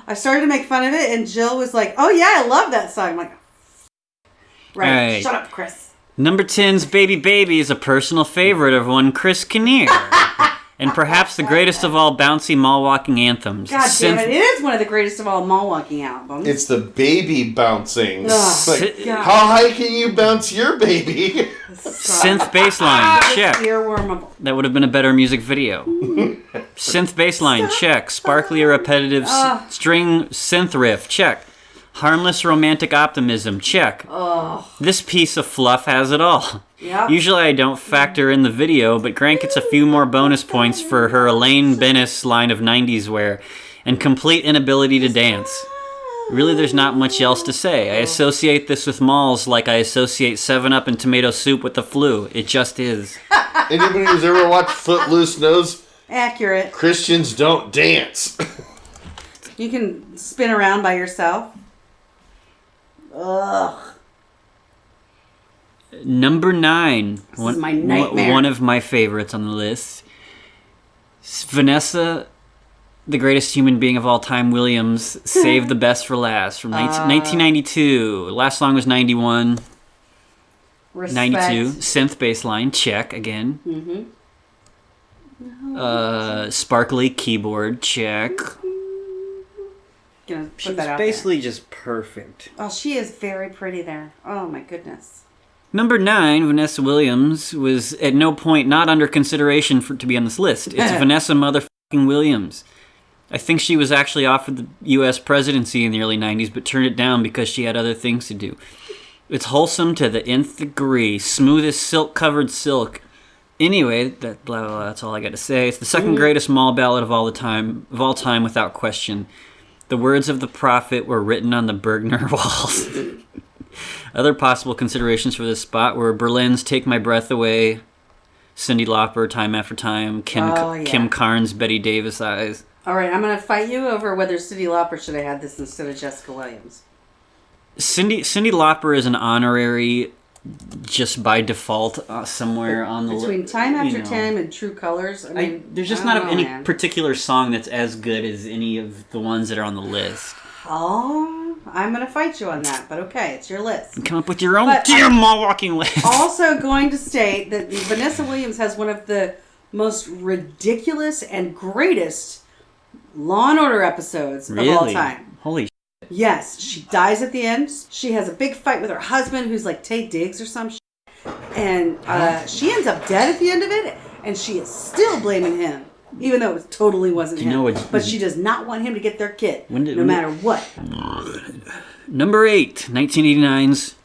I started to make fun of it, and Jill was like, oh yeah, I love that song. I'm like, right. Shut up, Chris. Number 10's Baby Baby is a personal favorite of one Chris Kinnear. And perhaps the greatest of all bouncy mall-walking anthems. God damn it, it is one of the greatest of all mall-walking albums. It's the baby bouncing. Like, how high can you bounce your baby? Synth bass line, check. Earwormable. That would have been a better music video. Synth bass line, check. Sparkly or repetitive string synth riff, check. Harmless romantic optimism, check. This piece of fluff has it all. Yep. Usually I don't factor in the video, but Grant gets a few more bonus points for her Elaine Bennis line of 90s wear and complete inability to dance. Really, there's not much else to say. I associate this with malls like I associate 7-Up and tomato soup with the flu. It just is. Anybody who's ever watched Footloose knows accurate. Christians don't dance. You can spin around by yourself. Ugh. Number 9. This is my nightmare. One of my favorites on the list. Vanessa, the greatest human being of all time, Williams, Save the Best for Last from 1992. Last song was 91. Respect. 92. Synth bass line, check again. Sparkly keyboard, check. She's basically just perfect. Oh, she is very pretty there. Oh my goodness. Number 9, Vanessa Williams, was at no point not under consideration to be on this list. It's Vanessa motherfucking Williams. I think she was actually offered the U.S. presidency in the early 90s, but turned it down because she had other things to do. It's wholesome to the nth degree, smooth as silk-covered silk. Anyway, that blah, blah, blah, that's all I got to say. It's the second greatest mall ballad of all time without question. The words of the prophet were written on the Bergner walls. Other possible considerations for this spot were Berlin's Take My Breath Away, Cyndi Lauper, Time After Time, Kim Carnes, Betty Davis Eyes. All right, I'm going to fight you over whether Cyndi Lauper should have had this instead of Jessica Williams. Cyndi Lauper is an honorary just by default somewhere on the list. Between Time After Time and True Colors, I mean, there's just not any particular song that's as good as any of the ones that are on the list. Oh, I'm going to fight you on that, but okay, it's your list. Come up with your own damn mall-walking list. Also going to state that Vanessa Williams has one of the most ridiculous and greatest Law and Order episodes of all time. Holy shit. Yes, she dies at the end. She has a big fight with her husband, who's like Tay Diggs or some shit. And she ends up dead at the end of it, and she is still blaming him. Even though it totally wasn't him. But she does not want him to get their kid, no matter what. Number 8, 1989's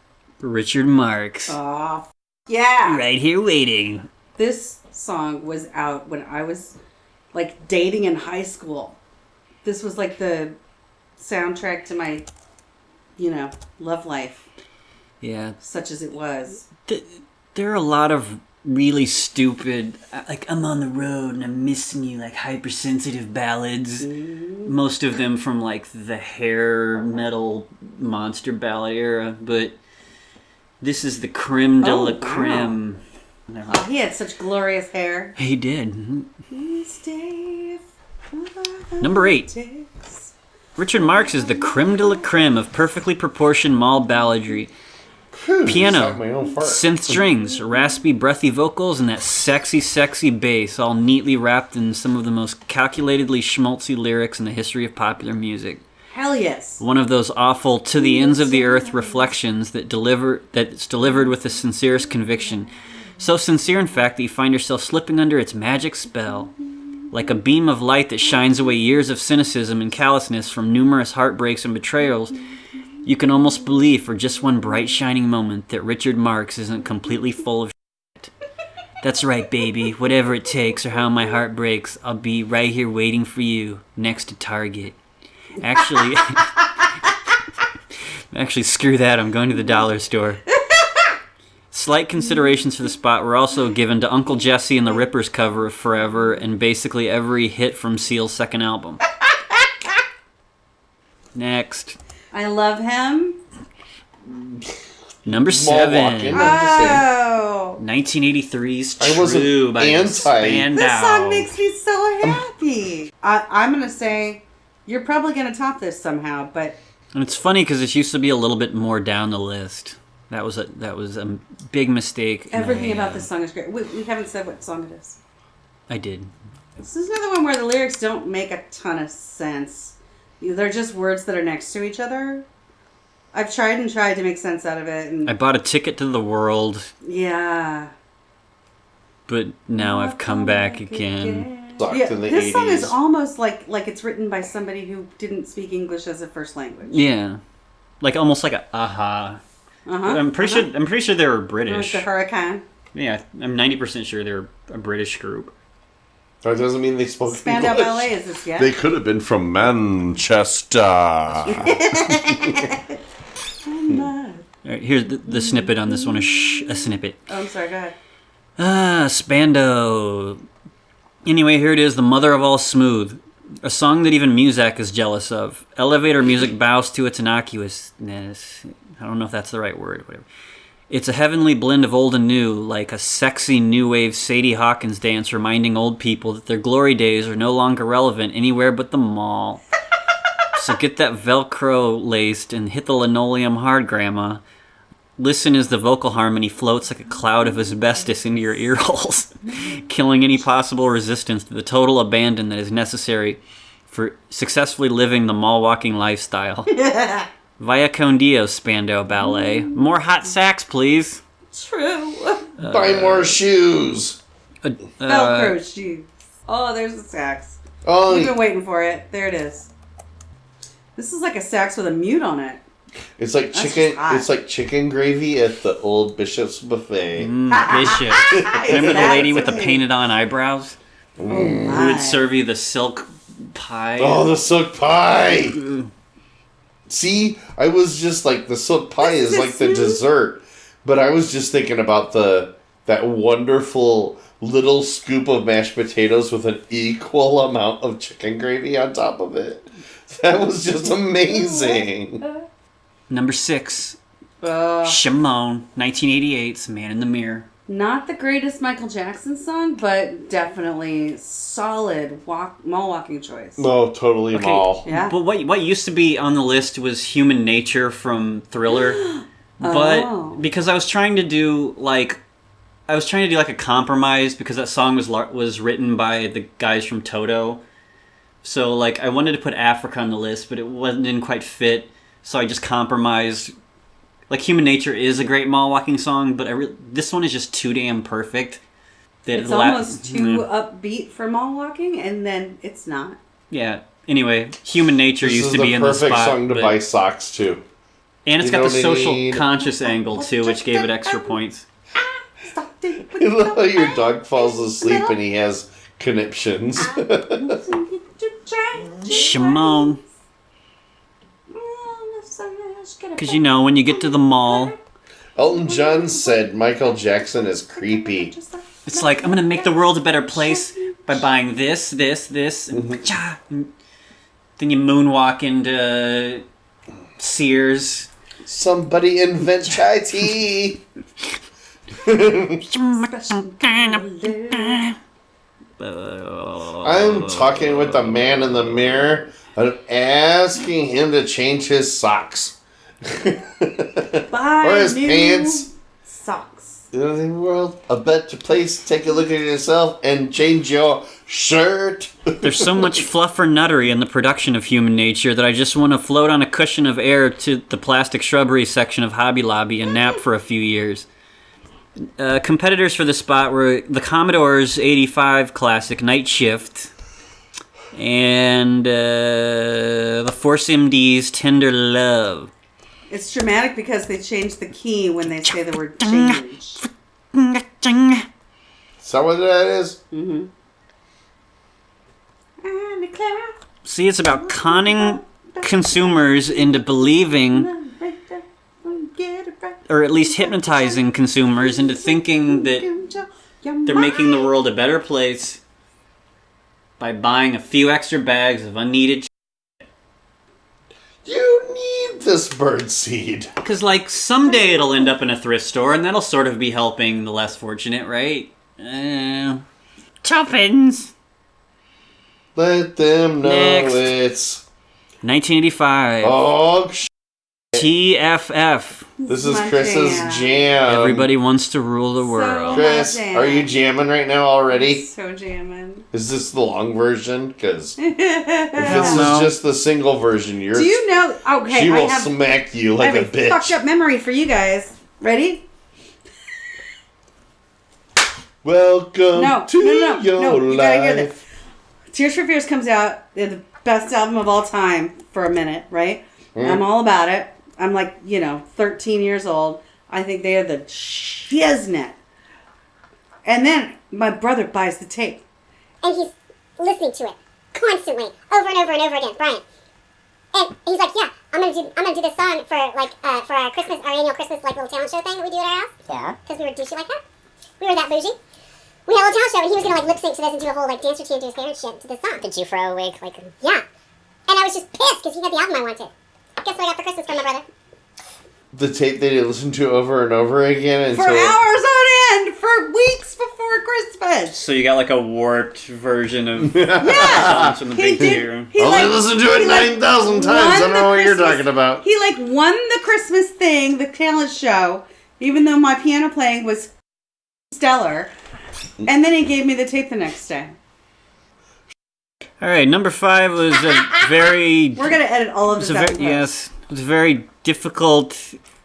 Richard Marx. Oh, yeah. Right here waiting. This song was out when I was, like, dating in high school. This was, like, the soundtrack to my, love life. Yeah. Such as it was. There are a lot of really stupid, like, I'm on the road and I'm missing you, like, hypersensitive ballads. Most of them from, like, the hair metal monster ballad era, but this is the creme de la creme. Wow. Oh, he had such glorious hair. He did. Number 8. Richard Marx is the creme de la creme of perfectly proportioned mall balladry. Piano, synth strings, raspy, breathy vocals, and that sexy bass, all neatly wrapped in some of the most calculatedly schmaltzy lyrics in the history of popular music. Hell yes. One of those awful to the ends of the earth reflections that's delivered with the sincerest conviction. So sincere, in fact, that you find yourself slipping under its magic spell. Like a beam of light that shines away years of cynicism and callousness from numerous heartbreaks and betrayals, you can almost believe for just one bright shining moment that Richard Marx isn't completely full of shit. That's right, baby. Whatever it takes or how my heart breaks, I'll be right here waiting for you next to Target. Actually, screw that. I'm going to the dollar store. Slight considerations for the spot were also given to Uncle Jesse and the Rippers cover of Forever and basically every hit from Seal's second album. Next. I love him. Number Mall 7. walking, I'm just saying. Oh. 1983's I wasn't True by anti- Spandau. This song makes me so happy. I'm going to say, you're probably going to top this somehow, but... And it's funny because it used to be a little bit more down the list. That was a big mistake. Everything about this song is great. We haven't said what song it is. I did. This is another one where the lyrics don't make a ton of sense. They're just words that are next to each other. I've tried to make sense out of it. And I bought a ticket to the world, yeah. but now I've come back again. Sucked Yeah, in the this 80s. song is almost like it's written by somebody who didn't speak English as a first language. Yeah, like almost like a aha. Uh-huh. I'm pretty sure they were Like British. the hurricane. Yeah, I'm 90% sure they're a British group. That doesn't mean they spoke Spandau English. Ballet is this, yeah? They could have been from Manchester. All right, here's the snippet on this one. A snippet. Oh, I'm sorry, go ahead. Spandau. Anyway, here it is, the mother of all smooth. A song that even muzak is jealous of. Elevator music bows to its innocuousness. I don't know if that's the right word. Whatever. It's a heavenly blend of old and new, like a sexy new wave Sadie Hawkins dance reminding old people that their glory days are no longer relevant anywhere but the mall. So get that Velcro laced and hit the linoleum hard, Grandma. Listen as the vocal harmony floats like a cloud of asbestos into your ear holes, killing any possible resistance to the total abandon that is necessary for successfully living the mall walking lifestyle. Via con Dios, Spandau Ballet. More hot sacks, please. True. Buy more shoes. Velcro shoes. Oh, there's the sax. Oh, We've been waiting for it. There it is. This is like a sax with a mute on it. it's like That's chicken. just hot. It's like chicken gravy at the old Bishop's buffet. Bishop. Remember the That's lady with the amazing. painted on eyebrows? Oh, Who my. would serve you the silk pie? Oh, the silk pie. See, I was just like the silk pie This is is like the smooth. dessert, but I was just thinking about that wonderful little scoop of mashed potatoes with an equal amount of chicken gravy on top of it. That was just amazing. Number 6. Oh. Shimon, 1988's Man in the Mirror. Not the greatest Michael Jackson song, but definitely solid mall walking choice. No, totally Okay. mall. Yeah. But what used to be on the list was Human Nature from Thriller. But Oh. because I was trying to do like a compromise because that song was written by the guys from Toto. So like I wanted to put Africa on the list, but didn't quite fit. So I just compromised. Like Human Nature is a great mall walking song, but this one is just too damn perfect. That It's almost too upbeat for mall walking, and then it's not. Yeah. Anyway, Human Nature This used is to the be in the perfect spot, song to but- buy socks to. and it's You got know the what I social mean? conscious angle too, which gave it extra points. Your dog falls asleep and he has conniptions. Shimon. Because, when you get to the mall, Elton John said Michael Jackson is creepy. it's like, I'm going to make the world a better place by buying this, and cha. And then you moonwalk into Sears. Somebody invent chai tea. I'm talking with the man in the mirror. I'm asking him to change his socks. Buy Or his new pants. socks. In the world, a better place. Take a look at yourself and change your shirt. There's so much fluff or nuttery in the production of Human Nature that I just want to float on a cushion of air to the plastic shrubbery section of Hobby Lobby and nap for a few years. Competitors for the spot were the Commodore's 85 classic Night Shift and the Force MD's Tender Love. It's dramatic because they change the key when they say the word change. Is that what that is? Mm-hmm. See, it's about conning consumers into believing or at least hypnotizing consumers into thinking that they're making the world a better place by buying a few extra bags of unneeded You need this birdseed. because, like, someday it'll end up in a thrift store, and that'll sort of be helping the less fortunate, right? Toppins. Let them know Next. it's... 1985. Oh, TFF. This is my Chris's jam. Everybody wants to rule the world. Chris, jam. are you jamming right now already? So jamming. Is this the long version? Because if don't this know. is just the single version, you're... Do you know? Okay, She I will have, smack you I like have a bitch. fucked up memory for you guys. Ready? Welcome No, to no, your you gotta hear life. this. Tears for Fears comes out. They're the best album of all time for a minute, right? I'm all about it. I'm like, 13 years old. I think they are the shiznit. And then my brother buys the tape. And he's listening to it constantly, over and over and over again, Brian. And he's like, "Yeah, I'm gonna do this song for our Christmas, our annual Christmas like little talent show thing that we do at our house." Yeah. Because we were douchey like that. We were that bougie. We had a little talent show, and he was gonna like lip sync to this and do a whole like dance routine to his parents shit to this song. Did you throw a wig like? Yeah. And I was just pissed because he had the album I wanted. Guess what I got for Christmas from my brother? The tape they listen to over and over again until... For hours on end, for weeks before Christmas. So you got like a warped version of Yeah. songs from the Big Two. He Only listened to it 9,000 times. I don't know what you're talking about. He like won the Christmas thing, the talent show, even though my piano playing was stellar. And then he gave me the tape the next day. All right, number 5 was a very... We're gonna edit all of this out. Yes, it was a very difficult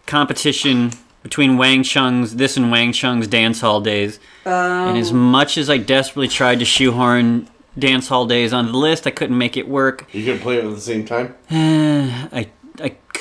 competition between Wang Chung's and Wang Chung's dance hall days. And as much as I desperately tried to shoehorn dance hall days onto the list, I couldn't make it work. You can play it at the same time?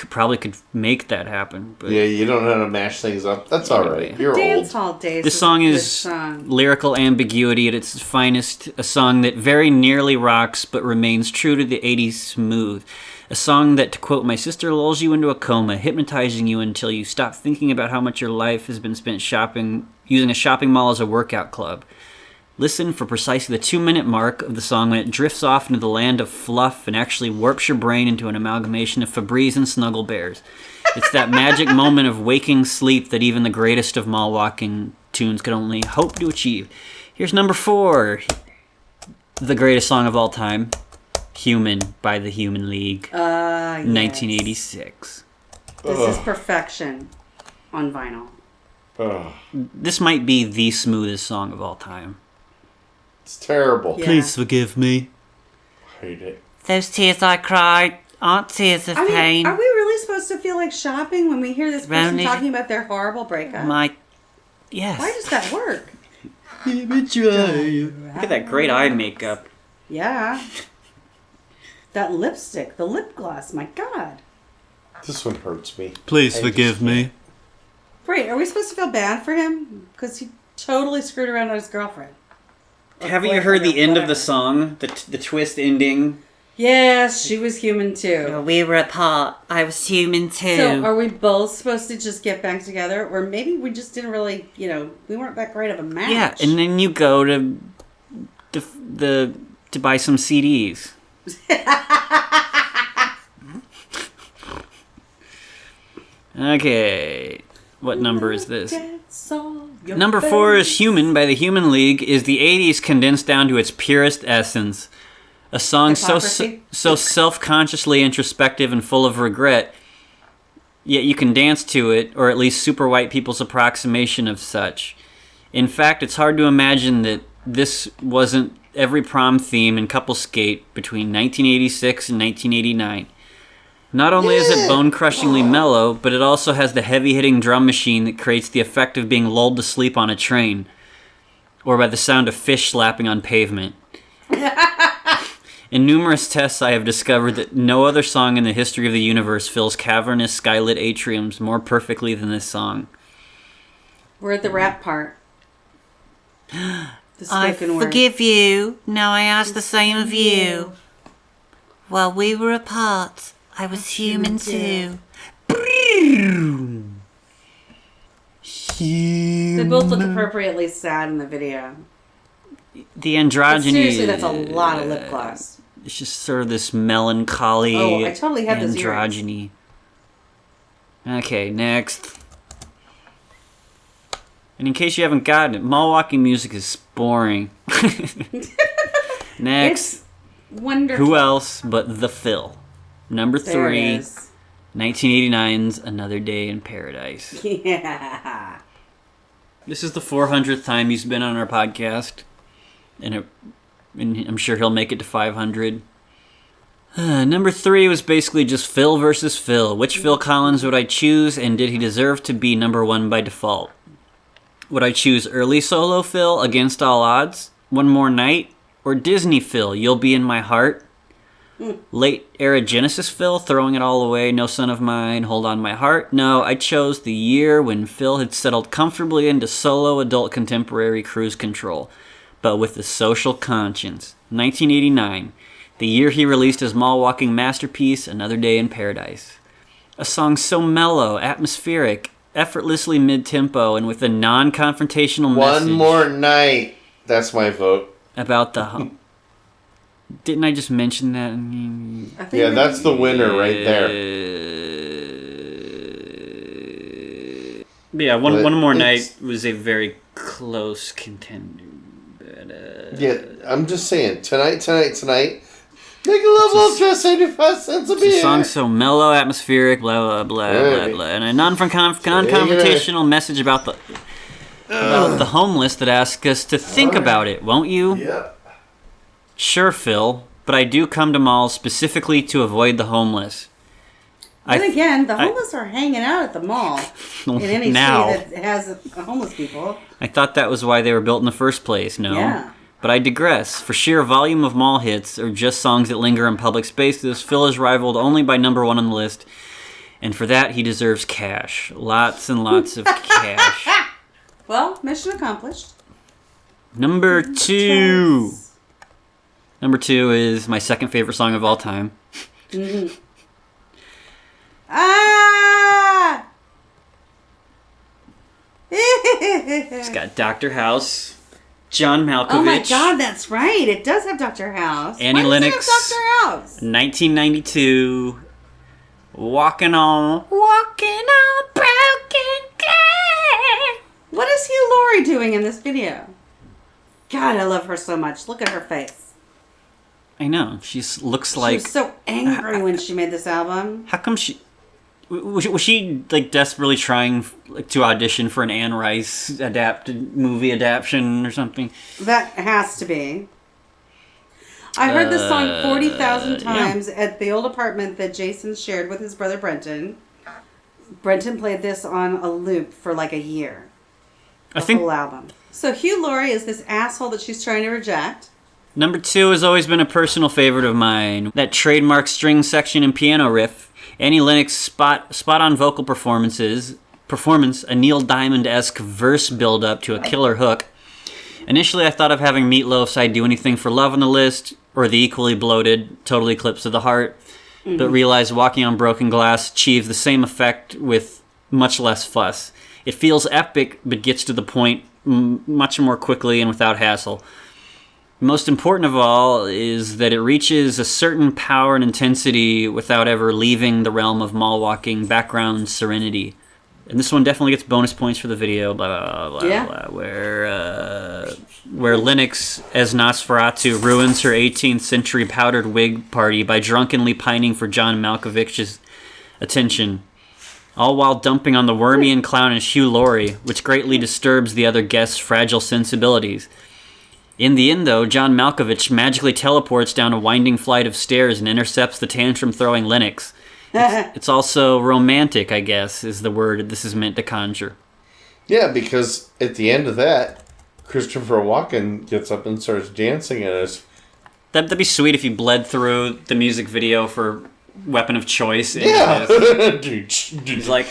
Probably could make that happen. But Yeah, you don't know how to mash things up. That's alright. You're Dance old. Hall Days. This is song a good is song. lyrical ambiguity at its finest, a song that very nearly rocks but remains true to the 80s smooth. A song that, to quote my sister, lulls you into a coma, hypnotizing you until you stop thinking about how much your life has been spent shopping, using a shopping mall as a workout club. Listen for precisely the 2-minute mark of the song when it drifts off into the land of fluff and actually warps your brain into an amalgamation of Febreze and Snuggle Bears. It's that magic moment of waking sleep that even the greatest of mall walking tunes could only hope to achieve. Here's number 4. The greatest song of all time. Human by the Human League. Yes. 1986. This is perfection on vinyl. Ugh, This might be the smoothest song of all time. it's terrible. Yeah. Please forgive me. I hate it. Those tears I cried aren't tears of I mean, pain. are we really supposed to feel like shopping when we hear this person Rounded- talking about their horrible breakup? Yes. Why does that work? Look at that great eye makeup. Yeah. That lipstick, the lip gloss, my God. This one hurts me. Please I forgive just me. Right, are we supposed to feel bad for him? Because he totally screwed around on his girlfriend. Or Haven't you boyfriend heard the or end of whatever. the song? The twist ending? Yes, she was human too. Well, we were apart. I was human too. So are we both supposed to just get back together? Or maybe we just didn't really, we weren't that great of a match. Yeah, and then you go to to buy some CDs. Okay, what number is this? Number 4 is Human by the Human League, is the 80s condensed down to its purest essence. A song Hypocrisy? so self-consciously introspective and full of regret, yet you can dance to it, or at least super white people's approximation of such. In fact, it's hard to imagine that this wasn't every prom theme and couple skate between 1986 and 1989. Not only is it bone-crushingly mellow, but it also has the heavy-hitting drum machine that creates the effect of being lulled to sleep on a train, or by the sound of fish slapping on pavement. In numerous tests, I have discovered that no other song in the history of the universe fills cavernous, skylit atriums more perfectly than this song. We're at the rap part. The I spoken word. forgive you. Now I ask the same of you. While we were apart, I was human too. They both look appropriately sad in the video. The But androgyny. seriously, that's a lot of lip gloss. It's just sort of this melancholy. Oh, I totally have those androgyny. Okay, next. And in case you haven't gotten it, mall walking music is boring. Next. It's wonderful. Who else but the Phil? Number There 3, it is. 1989's Another Day in Paradise. Yeah. This is the 400th time he's been on our podcast, and I'm sure he'll make it to 500. Number 3 was basically just Phil versus Phil. Which Phil Collins would I choose, and did he deserve to be number 1 by default? Would I choose early solo Phil, Against All Odds, One More Night, or Disney Phil, You'll Be in My Heart? Late era Genesis Phil, Throwing It All Away, No Son of Mine, Hold On My Heart? No, I chose the year when Phil had settled comfortably into solo adult contemporary cruise control, but with a social conscience. 1989, the year he released his mall-walking masterpiece, Another Day in Paradise. A song so mellow, atmospheric, effortlessly mid-tempo, and with a non-confrontational message. One More Night. That's my vote. About the... Didn't I just mention that? I think Yeah, that's the winner right there. Yeah, one But more it's- night was a very close contender. But, Yeah, I'm just saying. Tonight. Make a level dress 85 cents a it's a beer. song so mellow, atmospheric, blah, blah, blah, blah, blah. And a non-confrontational message about the homeless that asks us to think about it, won't you? Yeah. Sure, Phil, but I do come to malls specifically to avoid the homeless. Then again, the homeless are hanging out at the mall in any Now. city that has homeless people. I thought that was why they were built in the first place, no? Yeah. But I digress. For sheer volume of mall hits, or just songs that linger in public spaces, Phil is rivaled only by number 1 on the list. And for that, he deserves cash. Lots and lots of cash. Well, mission accomplished. Number 2. Number 2 is my second favorite song of all time. Ah! It's got Dr. House, John Malkovich. Oh my God, that's right. It does have Dr. House. Annie Why Lennox. does it have Dr. House? 1992. Walking on broken glass. What is Hugh Laurie doing in this video? God, I love her so much. Look at her face. I know. She looks She like... was so angry when she made this album. How come she... Was she like desperately trying to audition for an Anne Rice movie adaptation or something? That has to be. I heard this song 40,000 times at the old apartment that Jason shared with his brother Brenton. Brenton played this on a loop for like a year. The whole album. So Hugh Laurie is this asshole that she's trying to reject. Number 2 has always been a personal favorite of mine. That trademark string section and piano riff. Annie Lennox spot-on vocal performance, a Neil Diamond-esque verse build-up to a killer hook. Initially, I thought of having Meatloaf's I'd Do Anything for Love on the list, or the equally bloated Total Eclipse of the Heart, but realized Walking on Broken Glass achieves the same effect with much less fuss. It feels epic, but gets to the point much more quickly and without hassle. Most important of all is that it reaches a certain power and intensity without ever leaving the realm of mall-walking background serenity. And this one definitely gets bonus points for the video, blah, blah, blah, blah, where Lennox, as Nosferatu, ruins her 18th century powdered wig party by drunkenly pining for John Malkovich's attention, all while dumping on the wormy and clownish Hugh Laurie, which greatly disturbs the other guests' fragile sensibilities. In the end, though, John Malkovich magically teleports down a winding flight of stairs and intercepts the tantrum-throwing Lennox. It's also romantic, I guess, is the word this is meant to conjure. Yeah, because at the end of that, Christopher Walken gets up and starts dancing at us. That'd be sweet if you bled through the music video for Weapon of Choice. Yeah. He's like,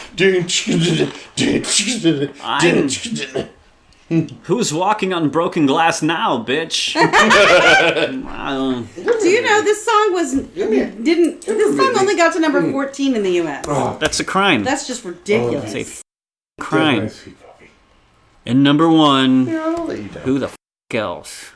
who's walking on broken glass now, bitch? Do you know this song only got to number 14 in the US. That's a crime. That's just ridiculous. It's a crime. And number one, I'll let you down. who the f*** else?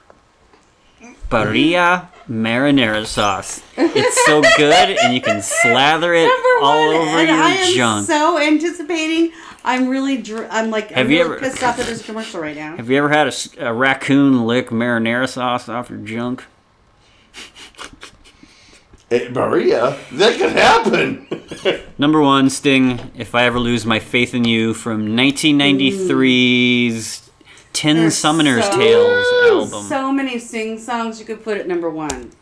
Barilla marinara sauce. It's so good, and you can slather it all over and your I am junk. so anticipating. I'm really, I'm you really ever- pissed off that there's a commercial right now. Have you ever had a raccoon lick marinara sauce off your junk? Hey, Maria, that could happen. Number one, Sting, If I Ever Lose My Faith in You from 1993's Ten There's Summoner's so- Tales album. So many Sting songs you could put at number one.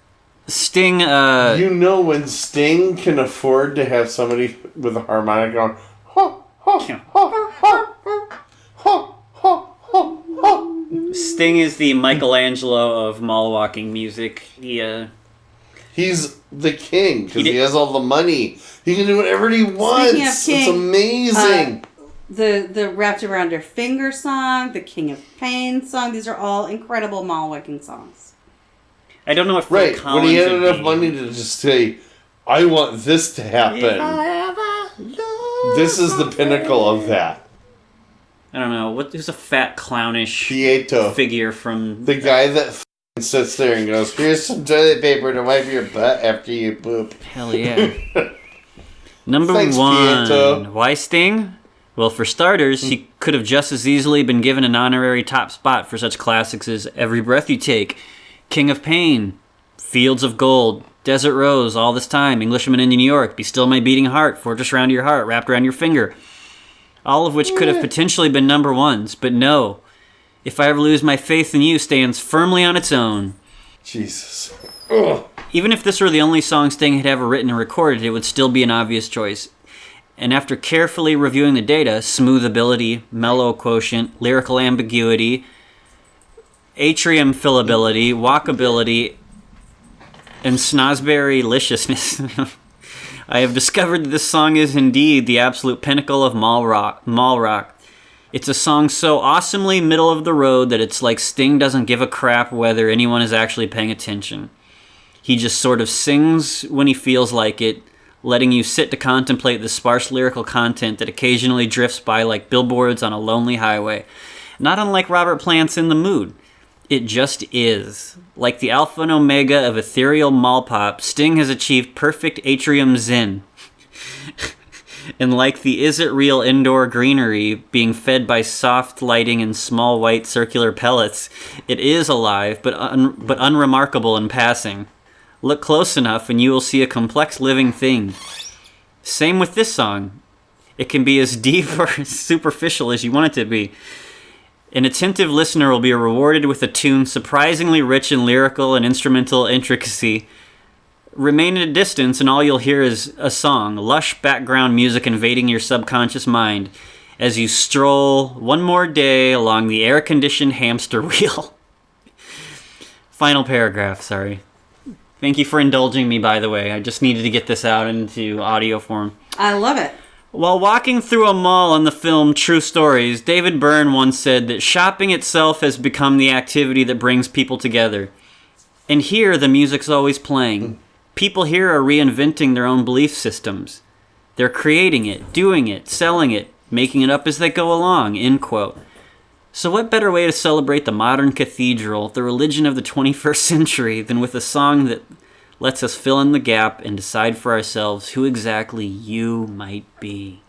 Sting, You know when Sting can afford to have somebody with a harmonica going, ho, ho, ho, ho, ho, ho, ho, ho. Sting is the Michelangelo of mall walking music. He's the king because He he did- has all the money. He can do whatever he wants. Speaking of It's king, amazing. The Wrapped Around Her Finger song, the King of Pain song, these are all incredible mall walking songs. I don't know if Phil Right, Collins when he had would enough be- money to just say, I want this to happen. This is the pinnacle of that. I don't know. Who's a fat clownish Cato. figure from... The guy that sits there and goes, here's some toilet paper to wipe your butt after you poop. Hell yeah. Number Thanks, one. Cato. Why Sting? Well, for starters, he could have just as easily been given an honorary top spot for such classics as Every Breath You Take, King of Pain, Fields of Gold, Desert Rose, All This Time, Englishman in New York, Be Still My Beating Heart, Fortress Round Your Heart, Wrapped Around Your Finger. All of which could have potentially been number ones, but no. If I Ever Lose My Faith in You stands firmly on its own. Jesus. Ugh. Even if this were the only song Sting had ever written and recorded, it would still be an obvious choice. And after carefully reviewing the data, smooth ability, mellow quotient, lyrical ambiguity, atrium fillability, walkability, and snozberry-liciousness, I have discovered that this song is indeed the absolute pinnacle of mall rock. It's a song so awesomely middle of the road that it's like Sting doesn't give a crap whether anyone is actually paying attention. He just sort of sings when he feels like it, letting you sit to contemplate the sparse lyrical content that occasionally drifts by like billboards on a lonely highway. Not unlike Robert Plant's In the Mood. It just is. Like the alpha and omega of ethereal mall pop, Sting has achieved perfect atrium zen. And like the Is It Real indoor greenery being fed by soft lighting and small white circular pellets, it is alive but unremarkable in passing. Look close enough and you will see a complex living thing. Same with this song. It can be as deep or as superficial as you want it to be. An attentive listener will be rewarded with a tune surprisingly rich in lyrical and instrumental intricacy. Remain at a distance and all you'll hear is a song, lush background music invading your subconscious mind as you stroll one more day along the air-conditioned hamster wheel. Final paragraph, sorry. Thank you for indulging me, by the way. I just needed to get this out into audio form. I love it. While walking through a mall on the film True Stories, David Byrne once said that shopping itself has become the activity that brings people together. And here, the music's always playing. People here are reinventing their own belief systems. They're creating it, doing it, selling it, making it up as they go along, end quote. So what better way to celebrate the modern cathedral, the religion of the 21st century, than with a song that lets us fill in the gap and decide for ourselves who exactly you might be.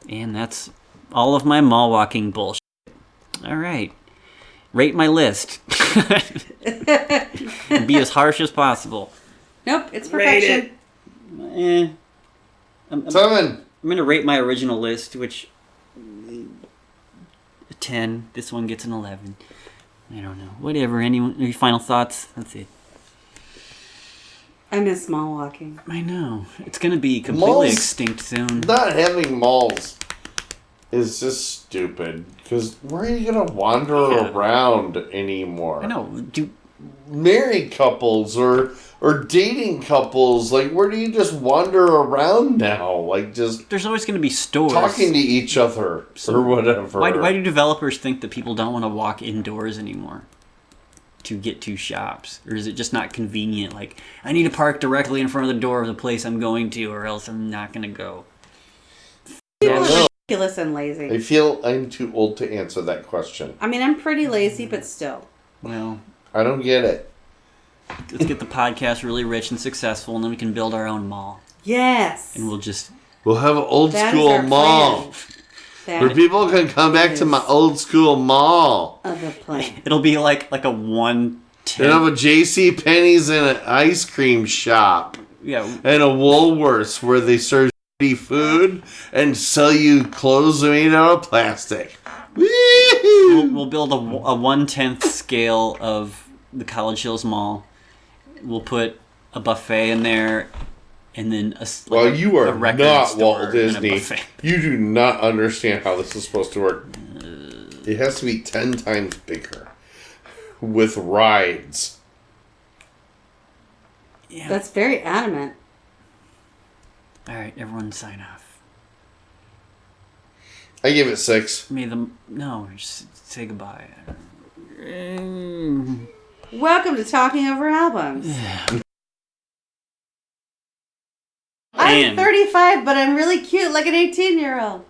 And that's all of my mall walking bullshit. All right. Rate my list. Be as harsh as possible. Nope, it's perfection. I'm 7. going to rate my original list, which... a 10. This one gets an 11. I don't know. Whatever. Anyone? Any final thoughts? That's it. I miss mall walking. I know. It's going to be completely Malls- extinct soon. Not having malls is just stupid. Because where are you going to wander around anymore? I know. Married couples or dating couples, like, where do you just wander around now? Like, just There's always going to be stores. talking to each other or whatever. Why do developers think that people don't want to walk indoors anymore to get to shops? Or is it just not convenient? Like, I need to park directly in front of the door of the place I'm going to or else I'm not going to go. People No. ridiculous and lazy. I feel I'm too old to answer that question. I mean, I'm pretty lazy, but still. Well, I don't get it. let's get the podcast really rich and successful, and then we can build our own mall. Yes. And we'll just... We'll have an old That is school our mall. That Where people can come back to my old school mall. of the plan. It'll be like a 1/10. They'll have a J.C. Penney's and an ice cream shop. Yeah. And a Woolworths where they serve shitty food and sell you clothes made out of plastic. Woo! We'll build a 1/10 scale of the College Hills Mall. We'll put a buffet in there, and then Well, you are record not store Walt and a Disney. buffet. You do not understand how this is supposed to work. It has to be 10 times bigger. With rides. Yeah. That's very adamant. All right, everyone sign off. I give it 6. No, just say goodbye. Welcome to Talking Over Albums. I'm And- 35, but I'm really cute like an 18-year-old.